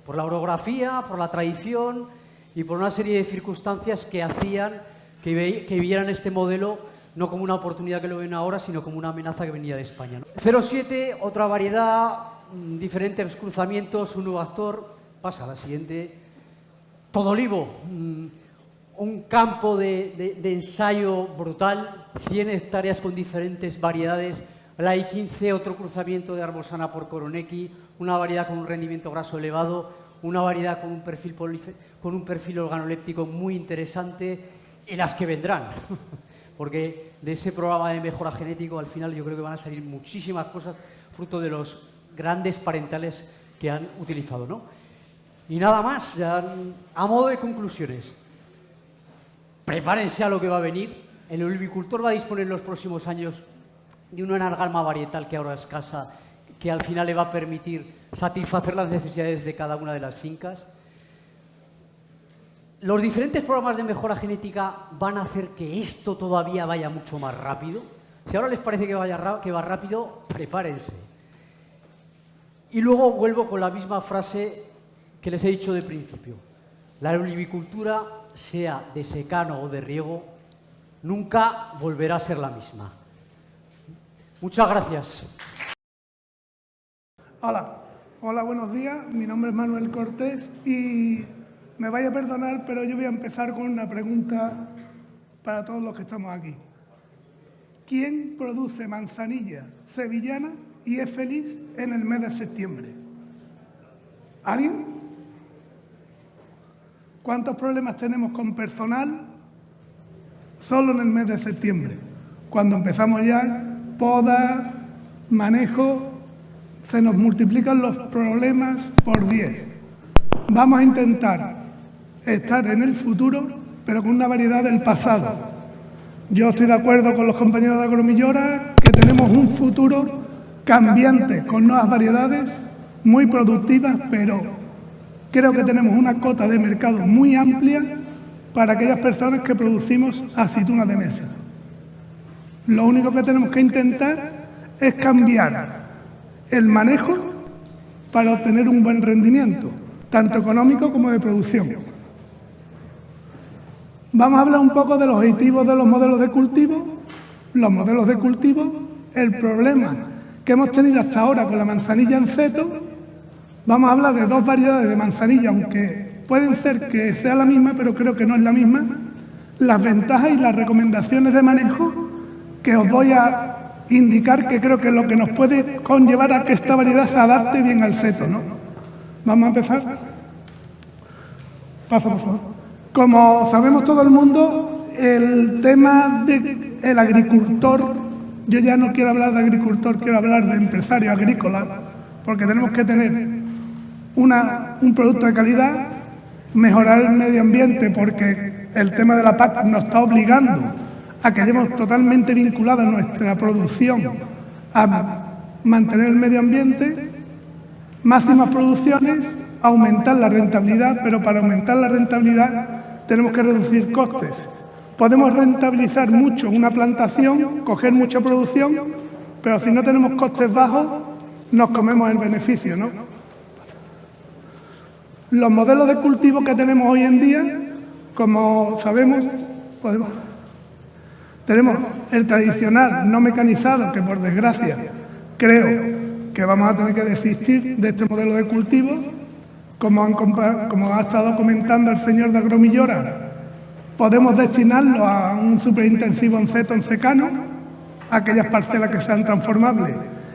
por la orografía, por la tradición y por una serie de circunstancias que hacían que vieran este modelo no como una oportunidad que lo ven ahora, sino como una amenaza que venía de España, ¿no? 07, otra variedad, diferentes cruzamientos, un nuevo actor. Pasa a la siguiente. Todolivo, un campo de ensayo brutal, 100 hectáreas con diferentes variedades. La I15, otro cruzamiento de Arbosana por Coronequi, una variedad con un rendimiento graso elevado, una variedad con un perfil organoléptico muy interesante, y las que vendrán. Porque de ese programa de mejora genético, al final yo creo que van a salir muchísimas cosas fruto de los grandes parentales que han utilizado, ¿no? Y nada más, ya, a modo de conclusiones. Prepárense a lo que va a venir. El olivicultor va a disponer en los próximos años de una amalgama varietal que ahora es escasa, que al final le va a permitir satisfacer las necesidades de cada una de las fincas. Los diferentes programas de mejora genética van a hacer que esto todavía vaya mucho más rápido. Si ahora les parece que va rápido, prepárense. Y luego vuelvo con la misma frase que les he dicho de principio. La olivicultura, sea de secano o de riego, nunca volverá a ser la misma. Muchas gracias. Hola, buenos días. Mi nombre es Manuel Cortés y me vaya a perdonar, pero yo voy a empezar con una pregunta para todos los que estamos aquí. ¿Quién produce manzanilla sevillana y es feliz en el mes de septiembre? ¿Alguien? ¿Cuántos problemas tenemos con personal solo en el mes de septiembre? Cuando empezamos ya, poda, manejo, se nos multiplican los problemas por 10. Vamos a intentar estar en el futuro, pero con una variedad del pasado. Yo estoy de acuerdo con los compañeros de Agromillora que tenemos un futuro cambiante, con nuevas variedades, muy productivas, pero creo que tenemos una cota de mercado muy amplia para aquellas personas que producimos aceitunas de mesa. Lo único que tenemos que intentar es cambiar el manejo para obtener un buen rendimiento, tanto económico como de producción. Vamos a hablar un poco de los objetivos de los modelos de cultivo. Los modelos de cultivo, el problema que hemos tenido hasta ahora con la manzanilla en seto. Vamos a hablar de dos variedades de manzanilla, aunque pueden ser que sea la misma, pero creo que no es la misma. Las ventajas y las recomendaciones de manejo que os voy a indicar, que creo que es lo que nos puede conllevar a que esta variedad se adapte bien al seto, ¿no? Vamos a empezar. Paso, por favor. Como sabemos todo el mundo, el tema del agricultor, yo ya no quiero hablar de agricultor, quiero hablar de empresario agrícola, porque tenemos que tener un producto de calidad, mejorar el medio ambiente, porque el tema de la PAC nos está obligando a que hayamos totalmente vinculada nuestra producción a mantener el medio ambiente, máximas producciones, aumentar la rentabilidad, pero para aumentar la rentabilidad tenemos que reducir costes. Podemos rentabilizar mucho una plantación, coger mucha producción, pero si no tenemos costes bajos, nos comemos el beneficio, ¿no? Los modelos de cultivo que tenemos hoy en día, como sabemos, tenemos el tradicional no mecanizado, que por desgracia creo que vamos a tener que desistir de este modelo de cultivo. Como ha estado comentando el señor de Agromillora, podemos destinarlo a un superintensivo en seto, en secano, aquellas parcelas que sean transformables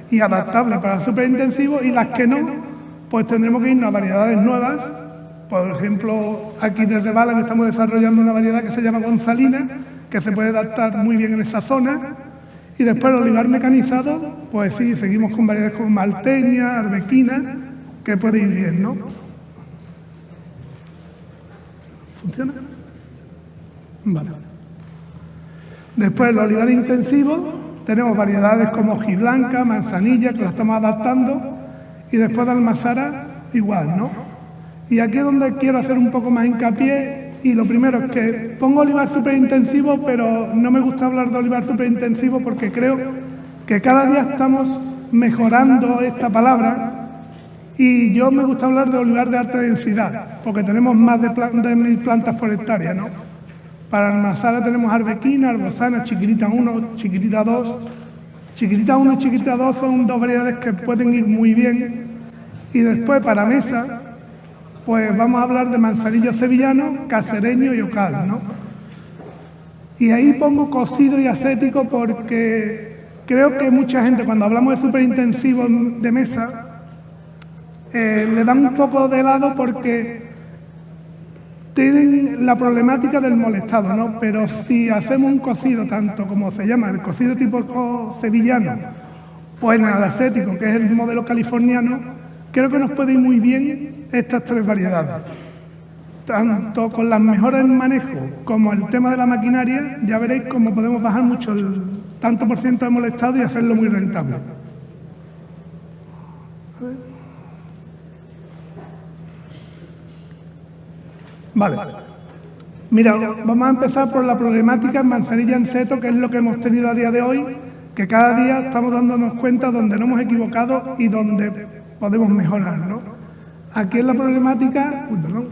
y adaptables para el superintensivo, y las que no, pues tendremos que irnos a variedades nuevas. Por ejemplo, aquí desde Bala estamos desarrollando una variedad que se llama Gonzalina, que se puede adaptar muy bien en esa zona. Y después el olivar mecanizado, pues sí, seguimos con variedades como Malteña, Arbequina, que puede ir bien, ¿no? ¿Funciona? Vale. Después, el olivar intensivo, tenemos variedades como hojiblanca, manzanilla, que la estamos adaptando, y después de almazara, igual, ¿no? Y aquí es donde quiero hacer un poco más hincapié y lo primero es que pongo olivar superintensivo, pero no me gusta hablar de olivar superintensivo porque creo que cada día estamos mejorando esta palabra y yo me gusta hablar de olivar de alta densidad, porque tenemos más de 1.000 plantas por hectárea, ¿no? Para almazara tenemos arbequina, arbosana, chiquitita 1, chiquitita 2. Chiquitita 1 y chiquitita 2 son dos variedades que pueden ir muy bien. Y después para mesa, pues vamos a hablar de manzanillo sevillano, casereño y ocal, ¿no? Y ahí pongo cocido y acético porque creo que mucha gente cuando hablamos de superintensivo de mesa le dan un poco de lado porque tienen la problemática del molestado, ¿no? Pero si hacemos un cocido, tanto como se llama, el cocido tipo sevillano, o en el acético, que es el modelo californiano, creo que nos puede ir muy bien estas tres variedades. Tanto con las mejoras en manejo como el tema de la maquinaria, ya veréis cómo podemos bajar mucho el tanto por ciento de molestado y hacerlo muy rentable. Vale. Mira, vamos a empezar por la problemática en manzanilla en seto, que es lo que hemos tenido a día de hoy, que cada día estamos dándonos cuenta donde no hemos equivocado y donde podemos mejorar, ¿no? Aquí es la problemática... Uy, perdón.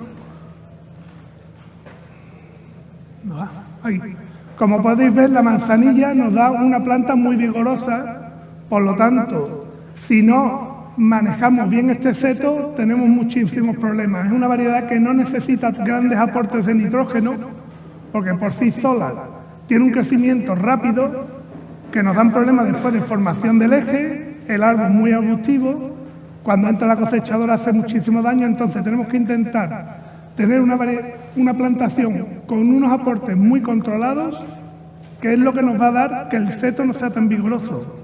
No va, ahí. Como podéis ver, la manzanilla nos da una planta muy vigorosa, por lo tanto, si no manejamos bien este seto, tenemos muchísimos problemas. Es una variedad que no necesita grandes aportes de nitrógeno, porque por sí sola tiene un crecimiento rápido, que nos dan problemas después de formación del eje, el árbol muy arbustivo, cuando entra la cosechadora hace muchísimo daño, entonces tenemos que intentar tener una plantación con unos aportes muy controlados, que es lo que nos va a dar que el seto no sea tan vigoroso.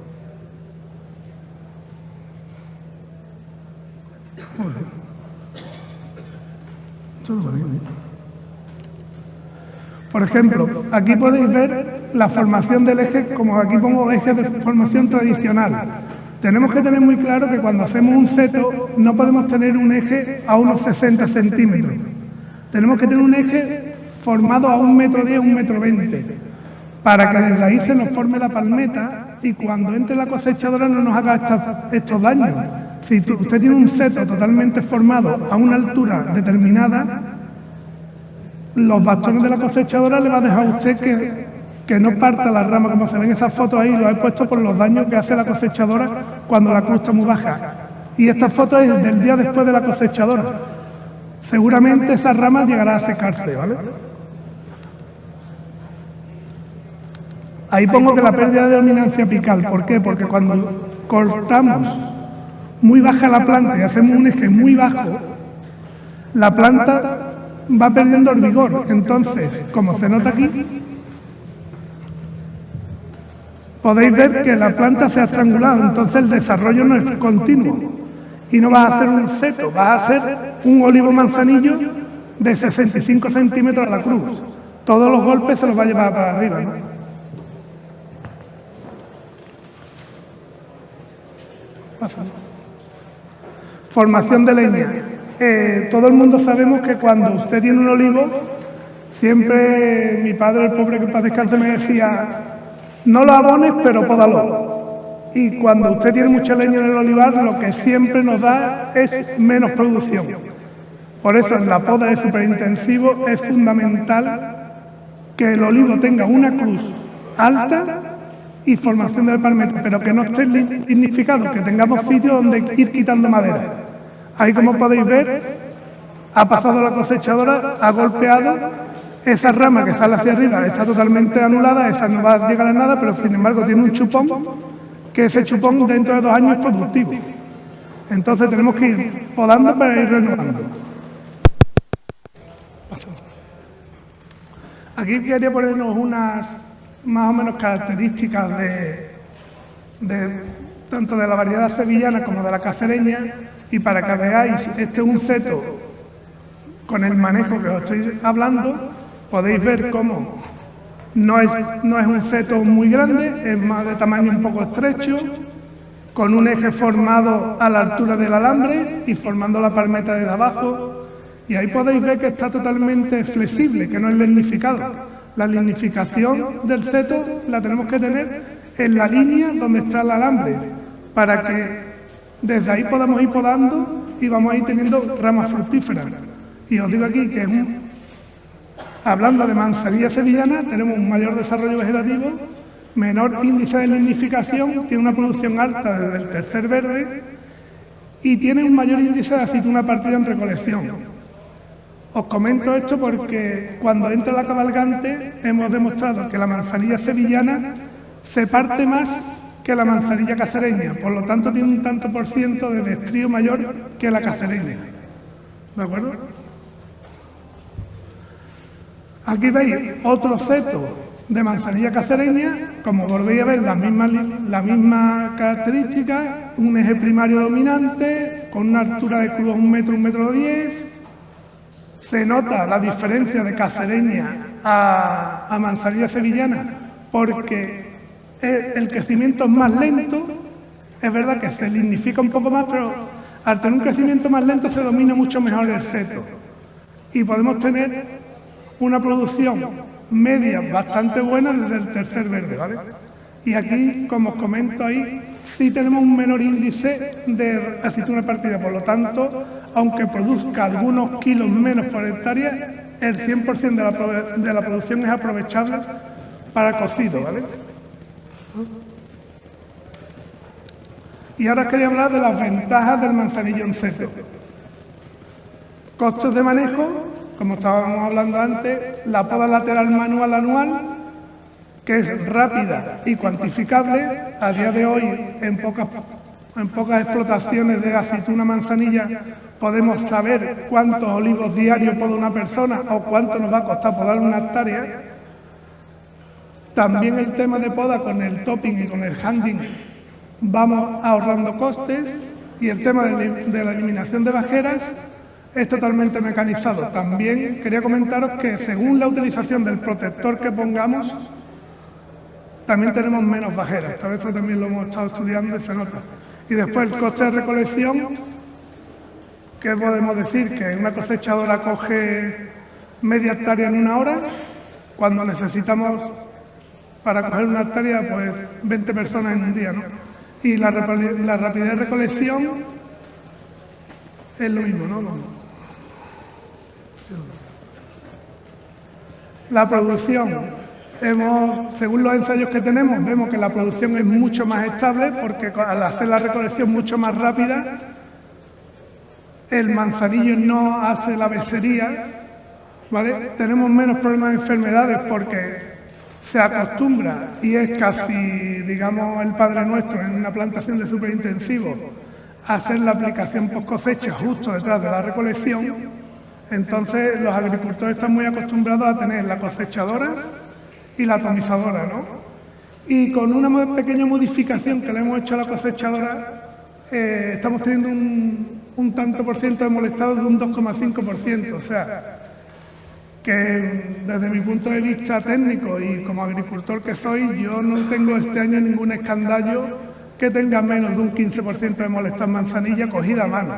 Por ejemplo, aquí podéis ver la formación del eje, como aquí pongo eje de formación tradicional. Tenemos que tener muy claro que cuando hacemos un seto no podemos tener un eje a unos 60 centímetros. Tenemos que tener un eje formado a 1,10 m, 1,20 m, para que desde ahí se nos forme la palmeta y cuando entre la cosechadora no nos haga estos daños. Si usted tiene un seto totalmente formado a una altura determinada, los bastones de la cosechadora le va a dejar a usted que no parta la rama, como se ven esas fotos ahí, lo he puesto por los daños que hace la cosechadora cuando la cruz está muy baja. Y esta foto es del día después de la cosechadora. Seguramente esa rama llegará a secarse, ¿vale? Ahí pongo que la pérdida de dominancia apical. ¿Por qué? Porque cuando cortamos muy baja la planta y hacemos un eje muy bajo, la planta va perdiendo el vigor. Entonces, como se nota aquí, podéis ver que la planta se ha estrangulado, entonces el desarrollo no es continuo y no va a ser un seto, va a ser un olivo manzanillo de 65 centímetros a la cruz. Todos los golpes se los va a llevar para arriba, ¿no? Formación de leña. Todo el mundo sabemos que cuando usted tiene un olivo, siempre mi padre, el pobre que en paz descanse, me decía: no lo abones, pero pódalo. Y cuando usted tiene mucha leña en el olivar, lo que siempre nos da es menos producción. Por eso en la poda de superintensivo es fundamental que el olivo tenga una cruz alta y formación del palmeta, pero que no esté lignificado, que tengamos sitios donde ir quitando madera. Ahí, como podéis ver, ha pasado la cosechadora, ha golpeado, esa rama que sale hacia arriba está totalmente anulada, esa no va a llegar a nada, pero sin embargo tiene un chupón, que ese chupón dentro de 2 años es productivo. Entonces tenemos que ir podando para ir renovando. Aquí quería ponernos unas más o menos características tanto de la variedad sevillana como de la casereña, y para que veáis, este es un seto con el manejo que os estoy hablando, podéis ver cómo no es un seto muy grande, es más de tamaño un poco estrecho, con un eje formado a la altura del alambre y formando la palmeta desde abajo. Y ahí podéis ver que está totalmente flexible, que no es lignificado. La lignificación del seto la tenemos que tener en la línea donde está el alambre, para que desde ahí podamos ir podando y vamos a ir teniendo ramas fructíferas. Y os digo aquí que hablando de manzanilla sevillana, tenemos un mayor desarrollo vegetativo, menor índice de lignificación, tiene una producción alta desde el tercer verde y tiene un mayor índice de aceituna partida en recolección. Os comento esto porque cuando entra la cabalgante hemos demostrado que la manzanilla sevillana se parte más que la manzanilla cacereña, por lo tanto tiene un tanto por ciento de destrío mayor que la cacereña. ¿De acuerdo? Aquí veis otro seto de manzanilla cacereña, como volvéis a ver las mismas características, un eje primario dominante, con una altura de curvos 1 metro, 1,10 metros. Se nota la diferencia de cacereña a manzanilla sevillana porque el crecimiento es más lento, es verdad que se lignifica un poco más, pero al tener un crecimiento más lento se domina mucho mejor el seto. Y podemos tener una producción media bastante buena desde el tercer verde, ¿vale? Y aquí, como os comento ahí, sí tenemos un menor índice de aceituna partida, por lo tanto, aunque produzca algunos kilos menos por hectárea, el 100% de la producción es aprovechable para cocido, ¿vale? Y ahora quería hablar de las ventajas del manzanillo en seto. Costos de manejo, como estábamos hablando antes, la poda lateral manual anual, que es rápida y cuantificable. A día de hoy, en pocas explotaciones de aceituna manzanilla, podemos saber cuántos olivos diarios poda una persona o cuánto nos va a costar podar una hectárea. También el tema de poda con el topping y con el handing vamos ahorrando costes, y el tema de la eliminación de bajeras es totalmente mecanizado. También quería comentaros que según la utilización del protector que pongamos, también tenemos menos bajeras. Tal vez también lo hemos estado estudiando y se nota. Y después el coste de recolección, que podemos decir que una cosechadora coge media hectárea en 1 hora, cuando necesitamos para coger una hectárea, pues 20 personas en un día, ¿no? Y la rapidez de recolección es lo mismo, ¿no? La producción, según los ensayos que tenemos, vemos que la producción es mucho más estable porque al hacer la recolección mucho más rápida, el manzanillo no hace la besería, ¿vale? Tenemos menos problemas de enfermedades porque se acostumbra, y es casi, digamos, el Padre Nuestro en una plantación de superintensivo, a hacer la aplicación post cosecha justo detrás de la recolección. Entonces los agricultores están muy acostumbrados a tener la cosechadora y la atomizadora, ¿no? Y con una pequeña modificación que le hemos hecho a la cosechadora, estamos teniendo un tanto por ciento de molestados de un 2,5%, o sea, que desde mi punto de vista técnico y como agricultor que soy, yo no tengo este año ningún escandallo que tenga menos de un 15% de molestas manzanilla cogida a mano.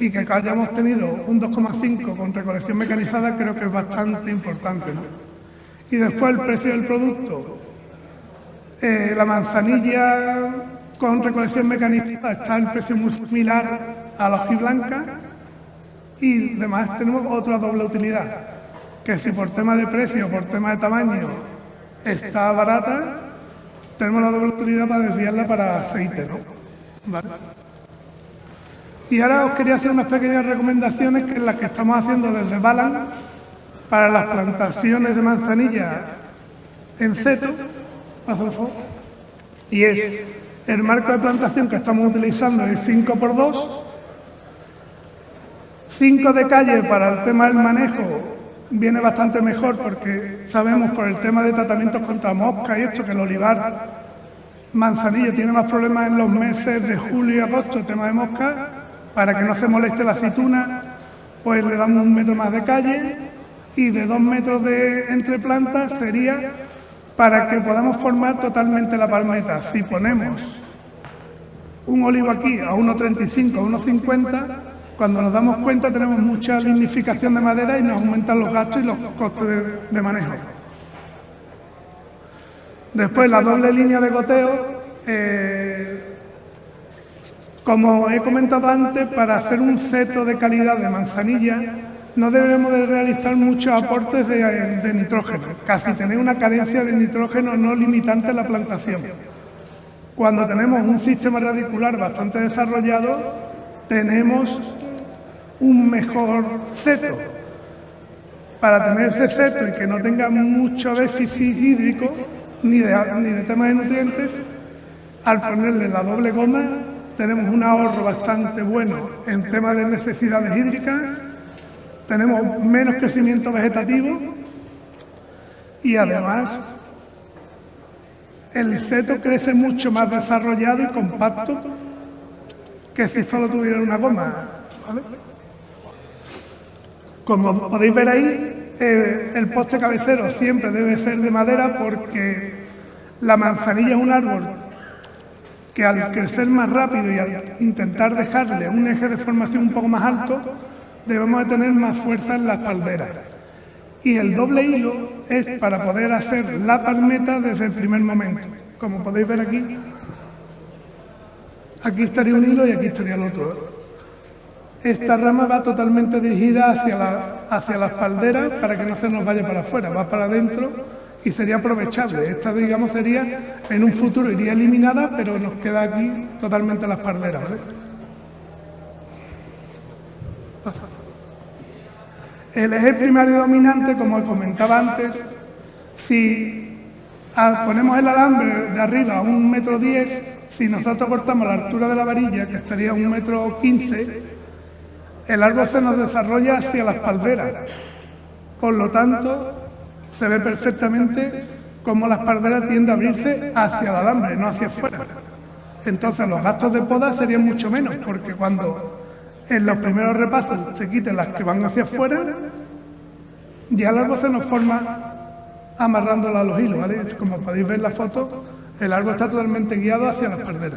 Y que hayamos tenido un 2,5 con recolección mecanizada creo que es bastante importante, ¿no? Y después el precio del producto. La manzanilla con recolección mecanizada está en precio muy similar a la hojiblanca. Y además tenemos otra doble utilidad, que si por tema de precio o por tema de tamaño está barata, tenemos la doble utilidad para desviarla para aceite, ¿no? ¿Vale? Y ahora os quería hacer unas pequeñas recomendaciones, que es las que estamos haciendo desde Balan para las plantaciones de manzanilla en seto. Y es el marco de plantación que estamos utilizando es 5×2. 5 de calle para el tema del manejo viene bastante mejor porque sabemos por el tema de tratamientos contra mosca y esto que el olivar manzanilla tiene más problemas en los meses de julio y agosto, el tema de mosca. Para que no se moleste la aceituna, pues le damos 1 metro más de calle, y de 2 metros entre plantas sería para que podamos formar totalmente la palmeta. Si ponemos un olivo aquí a 1,35, a 1,50, Cuando nos damos cuenta tenemos mucha lignificación de madera y nos aumentan los gastos y los costes de manejo. Después la doble línea de goteo, como he comentado antes, para hacer un seto de calidad de manzanilla no debemos de realizar muchos aportes de nitrógeno, casi tener una carencia de nitrógeno no limitante en la plantación. Cuando tenemos un sistema radicular bastante desarrollado, tenemos un mejor seto. Para tener ese seto y que no tenga mucho déficit hídrico, ni de tema de nutrientes, al ponerle la doble goma tenemos un ahorro bastante bueno en temas de necesidades hídricas, tenemos menos crecimiento vegetativo y además el seto crece mucho más desarrollado y compacto que si solo tuviera una goma, ¿vale? Como podéis ver ahí, el poste cabecero siempre debe ser de madera porque la manzanilla es un árbol que al crecer más rápido y al intentar dejarle un eje de formación un poco más alto, debemos de tener más fuerza en la espaldera. Y el doble hilo es para poder hacer la palmeta desde el primer momento. Como podéis ver aquí, aquí estaría un hilo y aquí estaría el otro. Esta rama va totalmente dirigida hacia la espaldera para que no se nos vaya para afuera, va para adentro y sería aprovechable. Esta, digamos, sería, en un futuro iría eliminada, pero nos queda aquí totalmente la espaldera, ¿vale? El eje primario dominante, como os comentaba antes, si ponemos el alambre de arriba a 1,10 m, si nosotros cortamos la altura de la varilla, que estaría a 1,15 m, el árbol se nos desarrolla hacia la espaldera. Por lo tanto, se ve perfectamente cómo la espaldera tiende a abrirse hacia el alambre, no hacia afuera. Entonces, los gastos de poda serían mucho menos, porque cuando en los primeros repasos se quiten las que van hacia afuera, ya el árbol se nos forma amarrándola a los hilos, ¿vale? Como podéis ver en la foto, el árbol está totalmente guiado hacia la espaldera.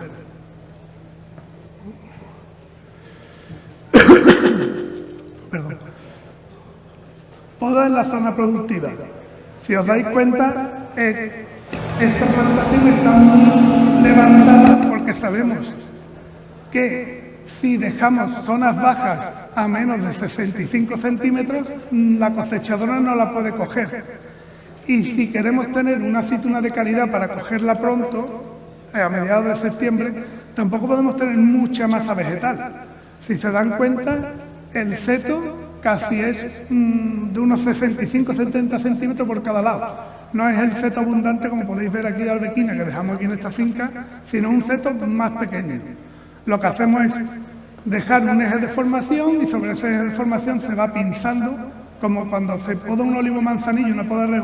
Perdón. Poda en la zona productiva. Si os dais cuenta, esta plantación está muy levantada porque sabemos que si dejamos zonas bajas a menos de 65 centímetros, la cosechadora no la puede coger. Y si queremos tener una aceituna de calidad para cogerla pronto, a mediados de septiembre, tampoco podemos tener mucha masa vegetal. Si se dan cuenta, el seto casi es de unos 65-70 centímetros por cada lado. No es el seto abundante, como podéis ver aquí de arbequina, que dejamos aquí en esta finca, sino un seto más pequeño. Lo que hacemos es dejar un eje de formación y sobre ese eje de formación se va pinzando, como cuando se poda un olivo manzanillo, una poda de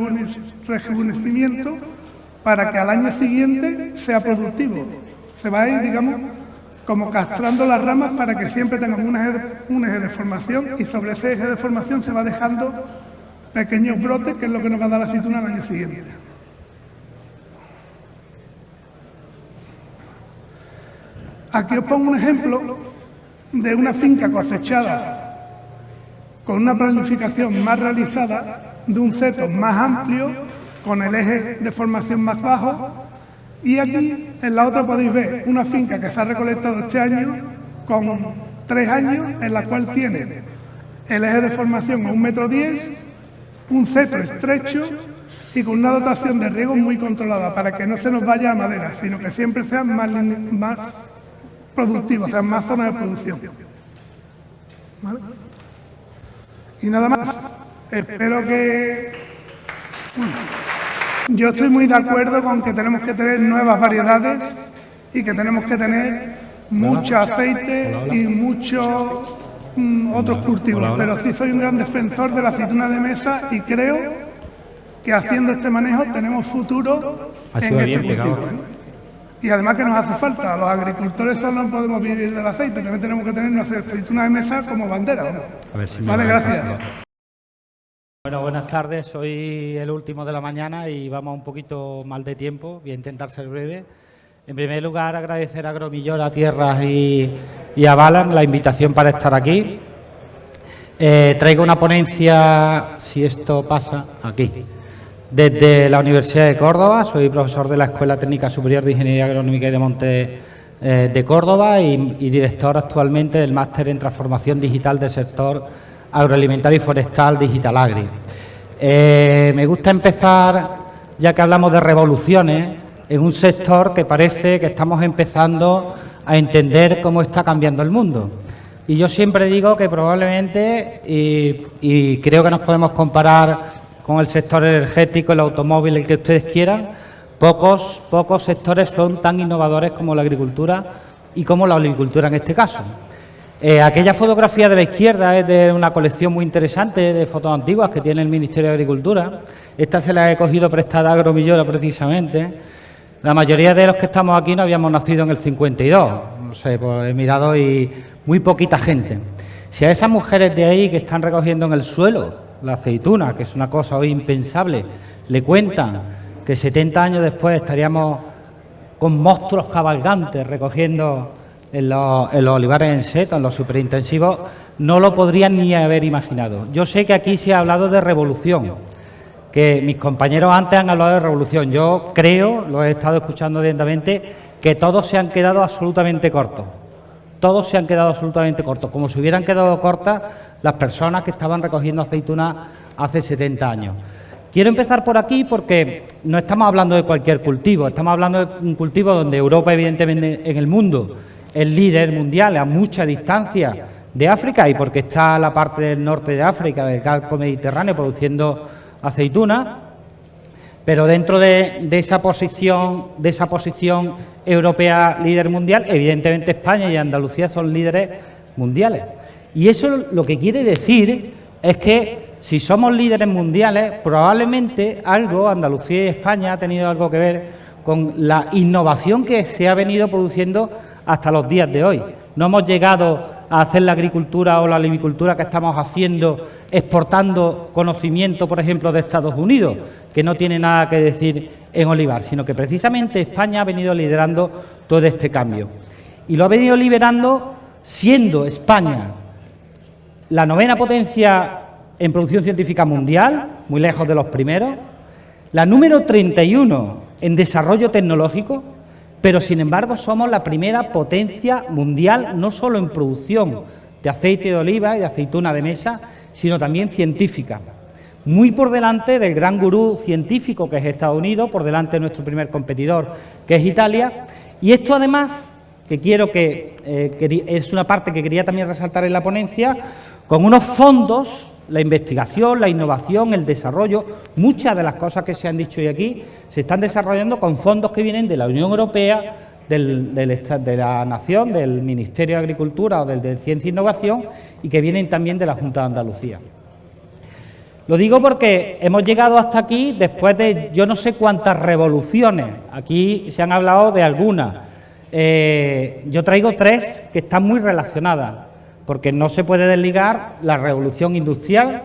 rejuvenecimiento, para que al año siguiente sea productivo. Se va a ir, digamos, como castrando las ramas para que siempre tengamos un eje de formación y sobre ese eje de formación se va dejando pequeños brotes, que es lo que nos va a dar la aceituna al año siguiente. Aquí os pongo un ejemplo de una finca cosechada con una planificación más realizada, de un seto más amplio, con el eje de formación más bajo. Y aquí, en la otra, podéis ver una finca que se ha recolectado este año, con 3 años, en la cual tiene el eje de formación a 1,10 m, un seto estrecho y con una dotación de riego muy controlada, para que no se nos vaya a madera, sino que siempre sea más productivo, o sea, más zona de producción. ¿Vale? Y nada más. Espero que... Yo estoy muy de acuerdo con que tenemos que tener nuevas variedades y que tenemos que tener mucho aceite y muchos otros cultivos, pero sí soy un gran defensor de la aceituna de mesa y creo que haciendo este manejo tenemos futuro en este cultivo. Y además que nos hace falta, los agricultores solo no podemos vivir del aceite, también tenemos que tener una aceituna de mesa como bandera, ¿no? A ver si vale, gracias. Bueno, buenas tardes, soy el último de la mañana y vamos un poquito mal de tiempo, voy a intentar ser breve. En primer lugar, agradecer a Agromillora Tierras y a Balan la invitación para estar aquí. Traigo una ponencia, si esto pasa, aquí, desde la Universidad de Córdoba. Soy profesor de la Escuela Técnica Superior de Ingeniería Agronómica y de Montes de Córdoba y director actualmente del Máster en Transformación Digital del Sector Agroalimentario y Forestal Digital Agri. Me gusta empezar, ya que hablamos de revoluciones, en un sector que parece que estamos empezando a entender cómo está cambiando el mundo. Y yo siempre digo que probablemente, y creo que nos podemos comparar con el sector energético, el automóvil, el que ustedes quieran, pocos sectores son tan innovadores como la agricultura y como la olivicultura en este caso. Aquella fotografía de la izquierda es de una colección muy interesante de fotos antiguas que tiene el Ministerio de Agricultura. Esta se la he cogido prestada a Agromillora precisamente. La mayoría de los que estamos aquí no habíamos nacido en el 52. No sé, pues he mirado y muy poquita gente. Si a esas mujeres de ahí que están recogiendo en el suelo la aceituna, que es una cosa hoy impensable, le cuentan que 70 años después estaríamos con monstruos cabalgantes recogiendo en los olivares en seto, en los superintensivos, no lo podrían ni haber imaginado. Yo sé que aquí se ha hablado de revolución, que mis compañeros antes han hablado de revolución. Yo creo, lo he estado escuchando atentamente, que todos se han quedado absolutamente cortos. Todos se han quedado absolutamente cortos, como si hubieran quedado cortas las personas que estaban recogiendo aceitunas hace 70 años. Quiero empezar por aquí porque no estamos hablando de cualquier cultivo, estamos hablando de un cultivo donde Europa, evidentemente, en el mundo es líder mundial a mucha distancia de África y porque está la parte del norte de África, del Golfo Mediterráneo, produciendo aceituna, pero dentro de esa posición europea líder mundial, evidentemente España y Andalucía son líderes mundiales. Y eso lo que quiere decir es que si somos líderes mundiales, probablemente Andalucía y España ha tenido algo que ver con la innovación que se ha venido produciendo hasta los días de hoy. No hemos llegado a hacer la agricultura o la olivicultura que estamos haciendo exportando conocimiento, por ejemplo, de Estados Unidos, que no tiene nada que decir en olivar, sino que precisamente España ha venido liderando todo este cambio. Y lo ha venido liderando siendo España la 9ª potencia en producción científica mundial, muy lejos de los primeros, la número 31 en desarrollo tecnológico, pero sin embargo somos la primera potencia mundial, no solo en producción de aceite de oliva y de aceituna de mesa, sino también científica. Muy por delante del gran gurú científico que es Estados Unidos, por delante de nuestro primer competidor que es Italia. Y esto además, es una parte que quería también resaltar en la ponencia, con unos fondos, la investigación, la innovación, el desarrollo, muchas de las cosas que se han dicho hoy aquí se están desarrollando con fondos que vienen de la Unión Europea, de la Nación, del Ministerio de Agricultura o del de Ciencia e Innovación y que vienen también de la Junta de Andalucía. Lo digo porque hemos llegado hasta aquí después de yo no sé cuántas revoluciones. Aquí se han hablado de algunas. Yo traigo 3 que están muy relacionadas, porque no se puede desligar la revolución industrial,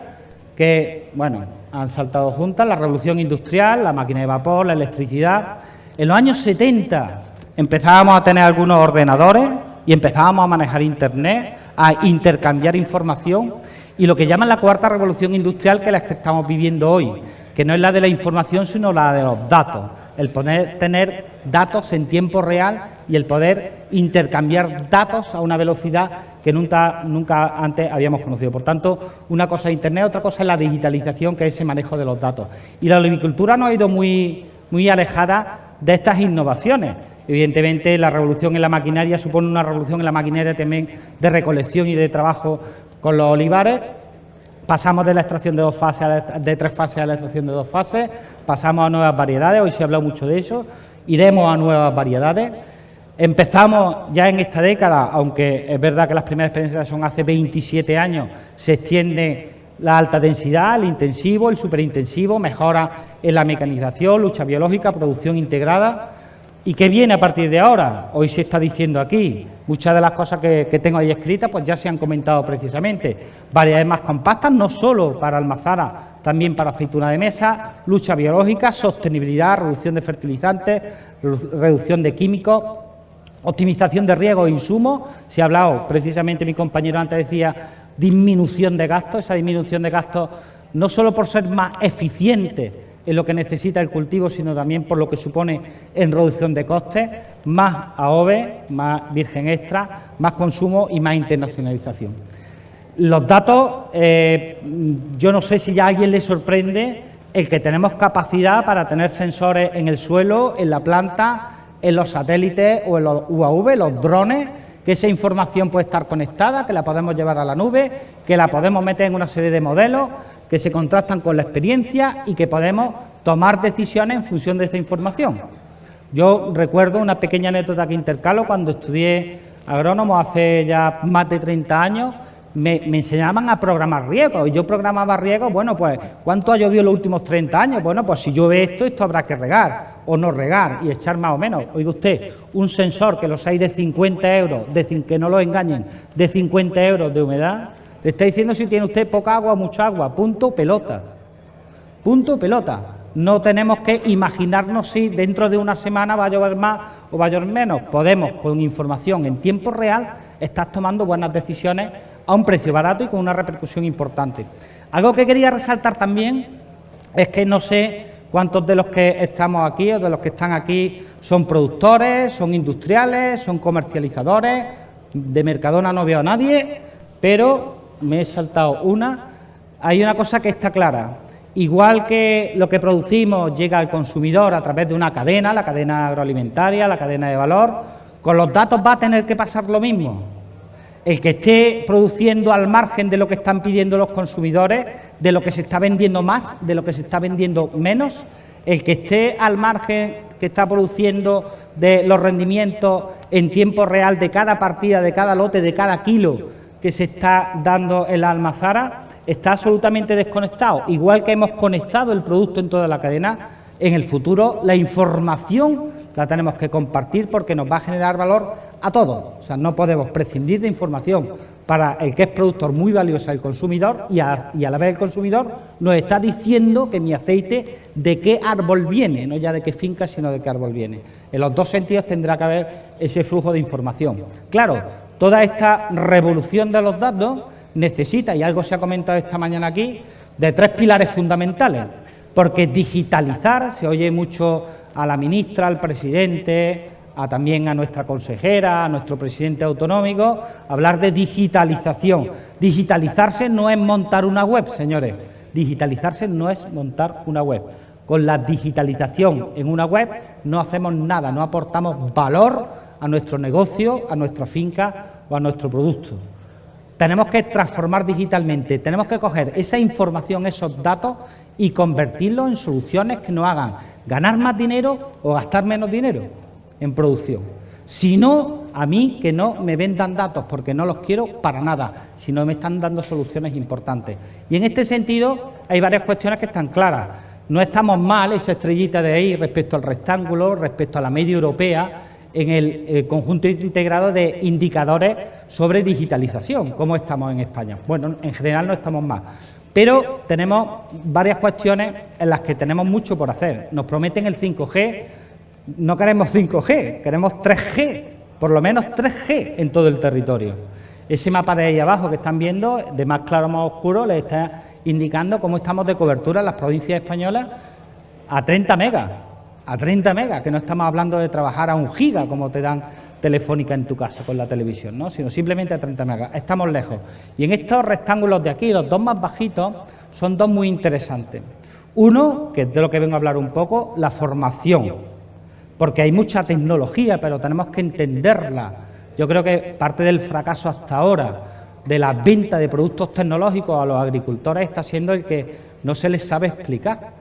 que, bueno, han saltado juntas, la revolución industrial, la máquina de vapor, la electricidad. En los años 70 empezábamos a tener algunos ordenadores y empezábamos a manejar Internet, a intercambiar información, y lo que llaman la 4ª revolución industrial, que es la que estamos viviendo hoy, que no es la de la información, sino la de los datos, el poder tener datos en tiempo real y el poder intercambiar datos a una velocidad que nunca antes habíamos conocido. Por tanto, una cosa es Internet, otra cosa es la digitalización, que es ese manejo de los datos. Y la olivicultura nos ha ido muy alejada de estas innovaciones. Evidentemente, la revolución en la maquinaria supone una revolución en la maquinaria también de recolección y de trabajo con los olivares. Pasamos de la extracción de 2 fases, de 3 fases a la extracción de 2 fases, pasamos a nuevas variedades, hoy se ha hablado mucho de eso, iremos a nuevas variedades. Empezamos ya en esta década, aunque es verdad que las primeras experiencias son hace 27 años, se extiende la alta densidad, el intensivo, el superintensivo, mejora en la mecanización, lucha biológica, producción integrada. ¿Y qué viene a partir de ahora? Hoy se está diciendo aquí, muchas de las cosas que tengo ahí escritas pues ya se han comentado precisamente. Variedades más compactas, no solo para almazaras también para aceituna de mesa, lucha biológica, sostenibilidad, reducción de fertilizantes, reducción de químicos, optimización de riesgos e insumos. Se ha hablado, precisamente mi compañero antes decía, disminución de gastos. Esa disminución de gastos no solo por ser más eficiente en lo que necesita el cultivo, sino también por lo que supone en reducción de costes, más AOVE, más virgen extra, más consumo y más internacionalización. Los datos, yo no sé si ya a alguien le sorprende el que tenemos capacidad para tener sensores en el suelo, en la planta, en los satélites o en los UAV, los drones, que esa información puede estar conectada, que la podemos llevar a la nube, que la podemos meter en una serie de modelos, que se contrastan con la experiencia y que podemos tomar decisiones en función de esa información. Yo recuerdo una pequeña anécdota que intercalo. Cuando estudié agrónomo hace ya más de 30 años, me enseñaban a programar riegos, y yo programaba riegos. Bueno, pues, ¿cuánto ha llovido los últimos 30 años? Bueno, pues si llueve esto habrá que regar o no regar y echar más o menos. Oiga usted, un sensor que los hay de 50 euros, que no lo engañen, de 50 euros de humedad, le está diciendo si tiene usted poca agua o mucha agua. Punto pelota. Punto pelota. No tenemos que imaginarnos si dentro de una semana va a llover más o va a llover menos. Podemos, con información en tiempo real, estar tomando buenas decisiones a un precio barato y con una repercusión importante. Algo que quería resaltar también es que no sé cuántos de los que estamos aquí o de los que están aquí son productores, son industriales, son comercializadores. De Mercadona no veo a nadie, pero me he saltado una. Hay una cosa que está clara. Igual que lo que producimos llega al consumidor a través de una cadena, la cadena agroalimentaria, la cadena de valor, con los datos va a tener que pasar lo mismo. El que esté produciendo al margen de lo que están pidiendo los consumidores, de lo que se está vendiendo más, de lo que se está vendiendo menos, el que esté al margen, que está produciendo de los rendimientos en tiempo real de cada partida, de cada lote, de cada kilo que se está dando en la almazara, está absolutamente desconectado. Igual que hemos conectado el producto en toda la cadena, en el futuro la información la tenemos que compartir porque nos va a generar valor a todos. O sea, no podemos prescindir de información para el que es productor muy valiosa, el consumidor, y a la vez el consumidor nos está diciendo que mi aceite de qué árbol viene, no ya de qué finca, sino de qué árbol viene. En los dos sentidos tendrá que haber ese flujo de información. Claro, toda esta revolución de los datos necesita, y algo se ha comentado esta mañana aquí, de tres pilares fundamentales, porque digitalizar, se oye mucho a la ministra, al presidente, también a nuestra consejera, a nuestro presidente autonómico, hablar de digitalización. Digitalizarse no es montar una web, señores, digitalizarse no es montar una web. Con la digitalización en una web no hacemos nada, no aportamos valor a nuestro negocio, a nuestra finca o a nuestro producto. Tenemos que transformar digitalmente, tenemos que coger esa información, esos datos y convertirlos en soluciones que nos hagan ganar más dinero o gastar menos dinero en producción. Si no, a mí que no me vendan datos porque no los quiero para nada, si no me están dando soluciones importantes. Y en este sentido hay varias cuestiones que están claras. No estamos mal, esa estrellita de ahí, respecto al rectángulo, respecto a la media europea, en el conjunto integrado de indicadores sobre digitalización. ¿Cómo estamos en España? Bueno, en general no estamos mal, pero tenemos varias cuestiones en las que tenemos mucho por hacer. Nos prometen el 5G, no queremos 5G, queremos 3G, por lo menos 3G en todo el territorio. Ese mapa de ahí abajo que están viendo, de más claro a más oscuro, les está indicando cómo estamos de cobertura en las provincias españolas a 30 megas. A 30 megas, que no estamos hablando de trabajar a 1 giga como te dan Telefónica en tu casa con la televisión, ¿no? Sino simplemente a 30 megas. Estamos lejos. Y en estos rectángulos de aquí, los dos más bajitos, son dos muy interesantes. Uno, que es de lo que vengo a hablar un poco, la formación. Porque hay mucha tecnología, pero tenemos que entenderla. Yo creo que parte del fracaso hasta ahora de la venta de productos tecnológicos a los agricultores está siendo el que no se les sabe explicar.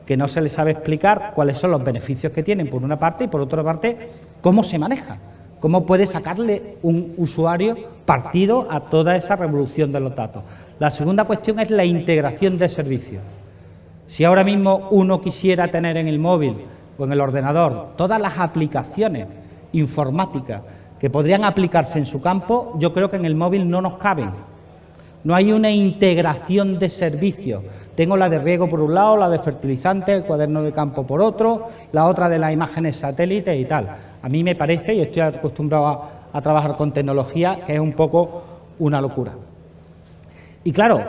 Que no se les sabe explicar cuáles son los beneficios que tienen por una parte y por otra parte cómo se maneja, cómo puede sacarle un usuario partido a toda esa revolución de los datos. La segunda cuestión es la integración de servicios. Si ahora mismo uno quisiera tener en el móvil o en el ordenador todas las aplicaciones informáticas que podrían aplicarse en su campo, yo creo que en el móvil no nos caben. no hay una integración de servicios. Tengo la de riego por un lado, la de fertilizantes, el cuaderno de campo por otro, la otra de las imágenes satélites y tal. A mí me parece, y estoy acostumbrado a trabajar con tecnología, que es un poco una locura. Y claro,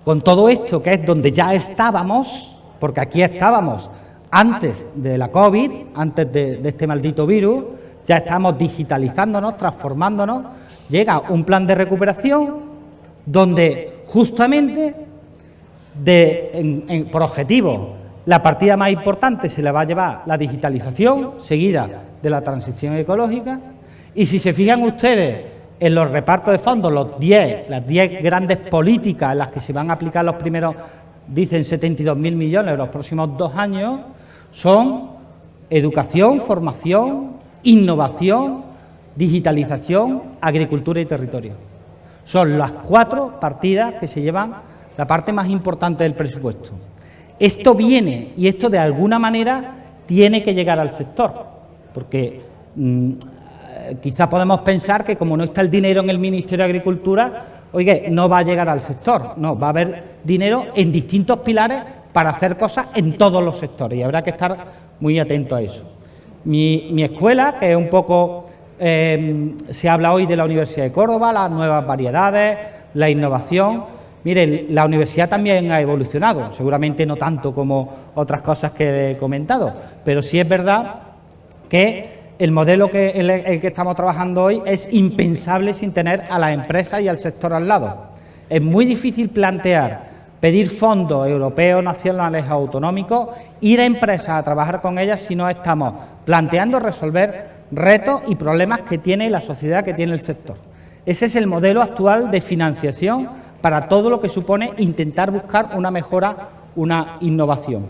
con todo esto, que es donde ya estábamos, porque aquí estábamos antes de la COVID, antes de este maldito virus, ya estamos digitalizándonos, transformándonos, llega un plan de recuperación donde justamente por objetivo la partida más importante se la va a llevar la digitalización, seguida de la transición ecológica, y si se fijan ustedes en los repartos de fondos, las 10 grandes políticas en las que se van a aplicar los primeros, dicen 72.000 millones en los próximos 2 años, son educación, formación, innovación, digitalización, agricultura y territorio. Son las 4 partidas que se llevan la parte más importante del presupuesto. Esto viene, y esto de alguna manera tiene que llegar al sector, porque quizás podemos pensar que como no está el dinero en el Ministerio de Agricultura, oye, no va a llegar al sector. No, va a haber dinero en distintos pilares para hacer cosas en todos los sectores y habrá que estar muy atento a eso. Mi escuela, que es un poco, se habla hoy de la Universidad de Córdoba, las nuevas variedades, la innovación. Miren, la universidad también ha evolucionado, seguramente no tanto como otras cosas que he comentado, pero sí es verdad que el modelo el que estamos trabajando hoy es impensable sin tener a las empresas y al sector al lado. Es muy difícil plantear, pedir fondos europeos, nacionales, autonómicos, ir a empresas a trabajar con ellas si no estamos planteando resolver retos y problemas que tiene la sociedad, que tiene el sector. Ese es el modelo actual de financiación para todo lo que supone intentar buscar una mejora, una innovación.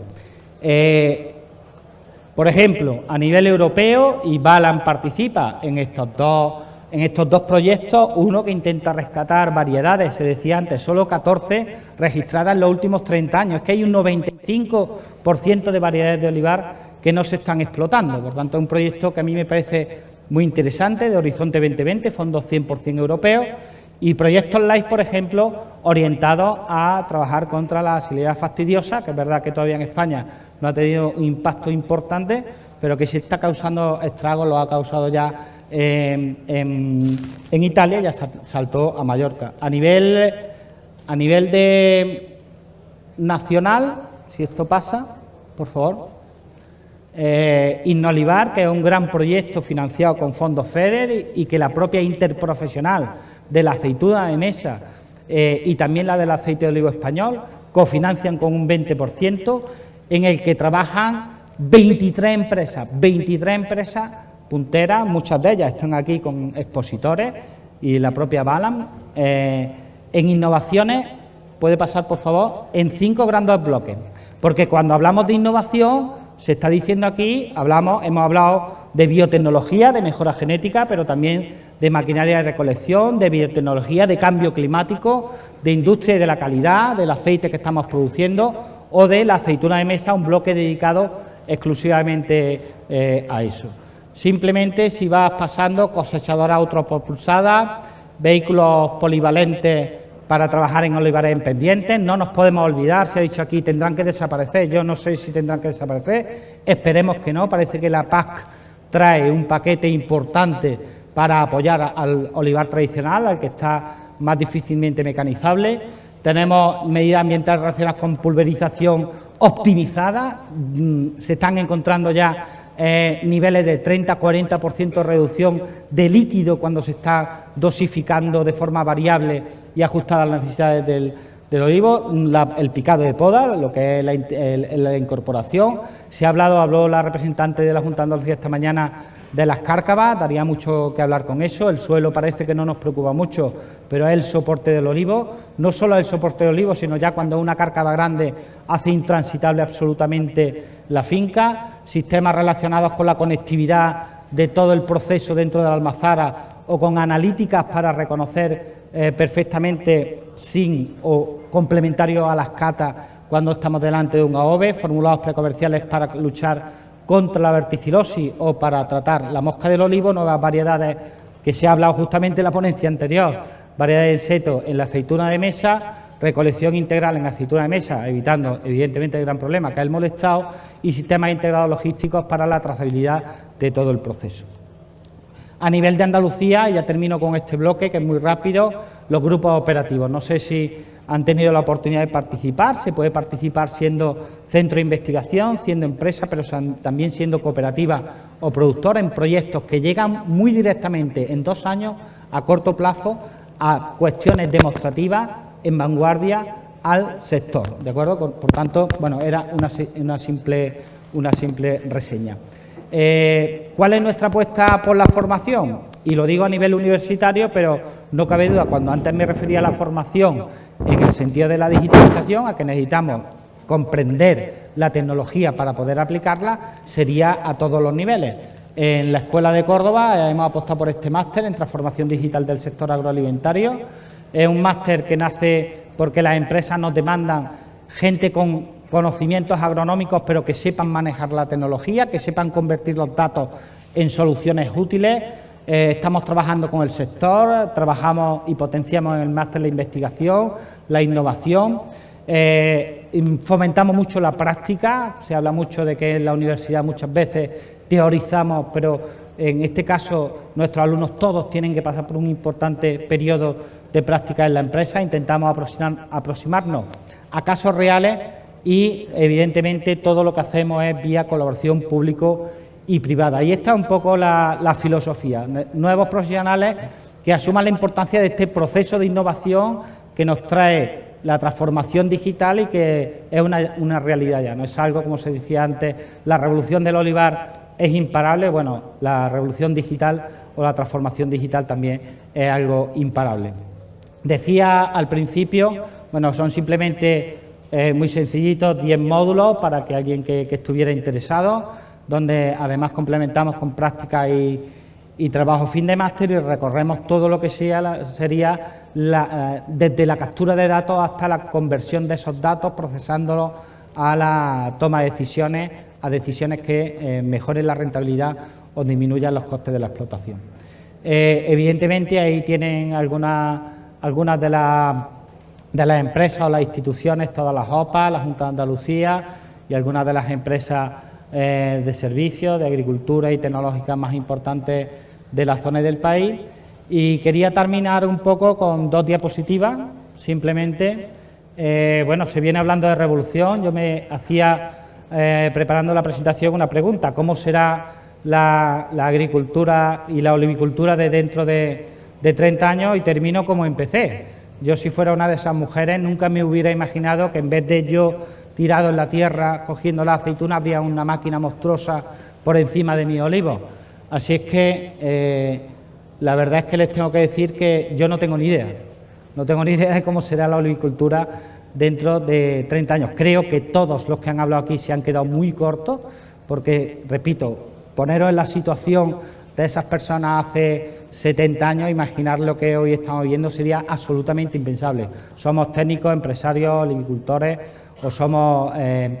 Por ejemplo, a nivel europeo, y Balan participa en estos dos proyectos, uno que intenta rescatar variedades, se decía antes, solo 14 registradas en los últimos 30 años. Es que hay un 95% de variedades de olivar que no se están explotando. Por tanto, es un proyecto que a mí me parece muy interesante, de Horizonte 2020, fondos 100% europeos, y proyectos LIFE, por ejemplo, orientados a trabajar contra la asialidad fastidiosa, que es verdad que todavía en España no ha tenido un impacto importante, pero que sí está causando estragos, lo ha causado ya en Italia, ya saltó a Mallorca. A nivel de nacional, si esto pasa, por favor, Innolivar, que es un gran proyecto financiado con fondos FEDER y que la propia interprofesional de la aceituna de mesa y también la del aceite de olivo español cofinancian con un 20%, en el que trabajan 23 empresas punteras, muchas de ellas están aquí con expositores y la propia Balan, en innovaciones, puede pasar por favor, en 5 grandes bloques, porque cuando hablamos de innovación, se está diciendo aquí, hemos hablado de biotecnología, de mejora genética, pero también de maquinaria de recolección, de biotecnología, de cambio climático, de industria y de la calidad, del aceite que estamos produciendo o de la aceituna de mesa, un bloque dedicado exclusivamente a eso. Simplemente, si vas pasando, cosechadoras autopropulsadas, vehículos polivalentes para trabajar en olivares en pendientes, no nos podemos olvidar, se ha dicho aquí, tendrán que desaparecer, yo no sé si tendrán que desaparecer, esperemos que no, parece que la PAC trae un paquete importante para apoyar al olivar tradicional, al que está más difícilmente mecanizable. Tenemos medidas ambientales relacionadas con pulverización optimizada, se están encontrando ya niveles de 30-40% de reducción de líquido cuando se está dosificando de forma variable y ajustada a las necesidades del olivo, el picado de poda, lo que es la incorporación. Habló la representante de la Junta de Andalucía esta mañana de las cárcavas, daría mucho que hablar con eso. El suelo parece que no nos preocupa mucho, pero es el soporte del olivo. No solo el soporte del olivo, sino ya cuando una cárcava grande hace intransitable absolutamente la finca. Sistemas relacionados con la conectividad de todo el proceso dentro de la almazara o con analíticas para reconocer perfectamente o complementarios a las catas cuando estamos delante de un AOVE, formulados precomerciales para luchar contra la verticilosis o para tratar la mosca del olivo, nuevas variedades que se ha hablado justamente en la ponencia anterior variedades de seto en la aceituna de mesa, recolección integral en aceituna de mesa, evitando evidentemente el gran problema que es el molestado, y sistemas integrados logísticos para la trazabilidad de todo el proceso. A nivel de Andalucía, ya termino con este bloque que es muy rápido, los grupos operativos. No sé si han tenido la oportunidad de participar, se puede participar siendo centro de investigación, siendo empresa, pero también siendo cooperativa o productora en proyectos que llegan muy directamente en 2 años, a corto plazo, a cuestiones demostrativas en vanguardia al sector, ¿de acuerdo? Por tanto, bueno, era una simple reseña. ¿Cuál es nuestra apuesta por la formación? Y lo digo a nivel universitario, pero no cabe duda, cuando antes me refería a la formación en el sentido de la digitalización, a que necesitamos comprender la tecnología para poder aplicarla, sería a todos los niveles. En la Escuela de Córdoba hemos apostado por este máster en transformación digital del sector agroalimentario. Es un máster que nace porque las empresas nos demandan gente con conocimientos agronómicos, pero que sepan manejar la tecnología, que sepan convertir los datos en soluciones útiles. Estamos trabajando con el sector, trabajamos y potenciamos en el máster la investigación, la innovación. Fomentamos mucho la práctica, se habla mucho de que en la universidad muchas veces teorizamos, pero en este caso nuestros alumnos todos tienen que pasar por un importante periodo de práctica en la empresa. Intentamos aproximarnos a casos reales y evidentemente todo lo que hacemos es vía colaboración público y privada. Y esta es un poco la filosofía, nuevos profesionales que asuman la importancia de este proceso de innovación que nos trae la transformación digital y que es una realidad ya, no es algo, como se decía antes, la revolución del olivar es imparable, bueno, la revolución digital o la transformación digital también es algo imparable. Decía al principio, bueno, son simplemente muy sencillitos, 10 módulos para que alguien que estuviera interesado, donde además complementamos con práctica y trabajo fin de máster y recorremos todo lo que sería desde la captura de datos hasta la conversión de esos datos, procesándolos a la toma de decisiones, a decisiones que mejoren la rentabilidad o disminuyan los costes de la explotación. Evidentemente ahí tienen algunas de las empresas o las instituciones, todas las OPA, la Junta de Andalucía y algunas de las empresas de servicios, de agricultura y tecnológicas más importantes de la zona y del país. Y quería terminar un poco con 2 diapositivas, simplemente. Bueno, se viene hablando de revolución, yo me hacía, preparando la presentación, una pregunta: ¿cómo será la agricultura y la olivicultura de dentro de 30 años? Y termino como empecé. Yo, si fuera una de esas mujeres, nunca me hubiera imaginado que en vez de yo tirado en la tierra cogiendo la aceituna, habría una máquina monstruosa por encima de mis olivos. Así es que la verdad es que les tengo que decir que yo no tengo ni idea. No tengo ni idea de cómo será la olivicultura dentro de 30 años. Creo que todos los que han hablado aquí se han quedado muy cortos, porque, repito, poneros en la situación de esas personas hace 70 años, imaginar lo que hoy estamos viviendo sería absolutamente impensable. Somos técnicos, empresarios, olivicultores o somos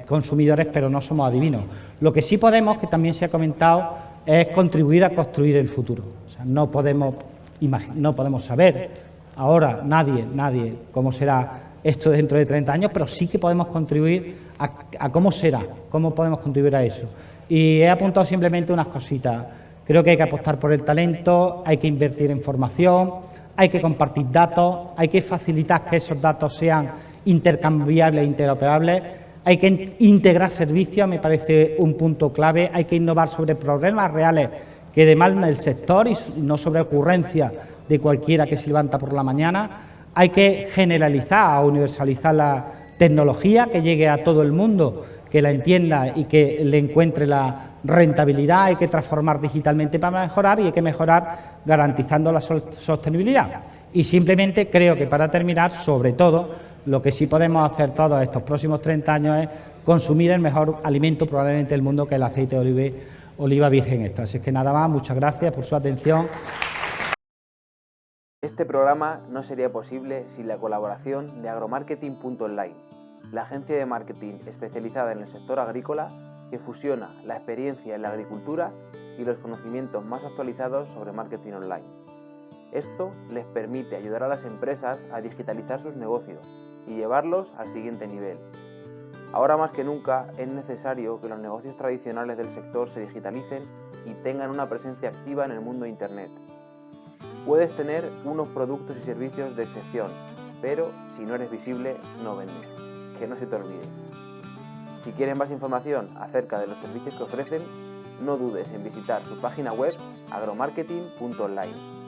consumidores, pero no somos adivinos. Lo que sí podemos, que también se ha comentado, es contribuir a construir el futuro. O sea, no podemos saber ahora nadie cómo será esto dentro de 30 años, pero sí que podemos contribuir a cómo será, cómo podemos contribuir a eso. Y he apuntado simplemente unas cositas. Creo que hay que apostar por el talento, hay que invertir en formación, hay que compartir datos, hay que facilitar que esos datos sean intercambiables e interoperables, hay que integrar servicios, me parece un punto clave, hay que innovar sobre problemas reales que demanda el sector y no sobre ocurrencias de cualquiera que se levanta por la mañana. Hay que generalizar o universalizar la tecnología, que llegue a todo el mundo, que la entienda y que le encuentre la rentabilidad. Hay que transformar digitalmente para mejorar y hay que mejorar garantizando la sostenibilidad. Y simplemente creo que, para terminar, sobre todo, lo que sí podemos hacer todos estos próximos 30 años es consumir el mejor alimento probablemente del mundo, que es el aceite de oliva virgen extra. Así que nada más, muchas gracias por su atención. Este programa no sería posible sin la colaboración de agromarketing.online, la agencia de marketing especializada en el sector agrícola que fusiona la experiencia en la agricultura y los conocimientos más actualizados sobre marketing online. Esto les permite ayudar a las empresas a digitalizar sus negocios y llevarlos al siguiente nivel. Ahora más que nunca es necesario que los negocios tradicionales del sector se digitalicen y tengan una presencia activa en el mundo de Internet. Puedes tener unos productos y servicios de excepción, pero si no eres visible, no vendes. Que no se te olvide. Si quieres más información acerca de los servicios que ofrecen, no dudes en visitar su página web agromarketing.online.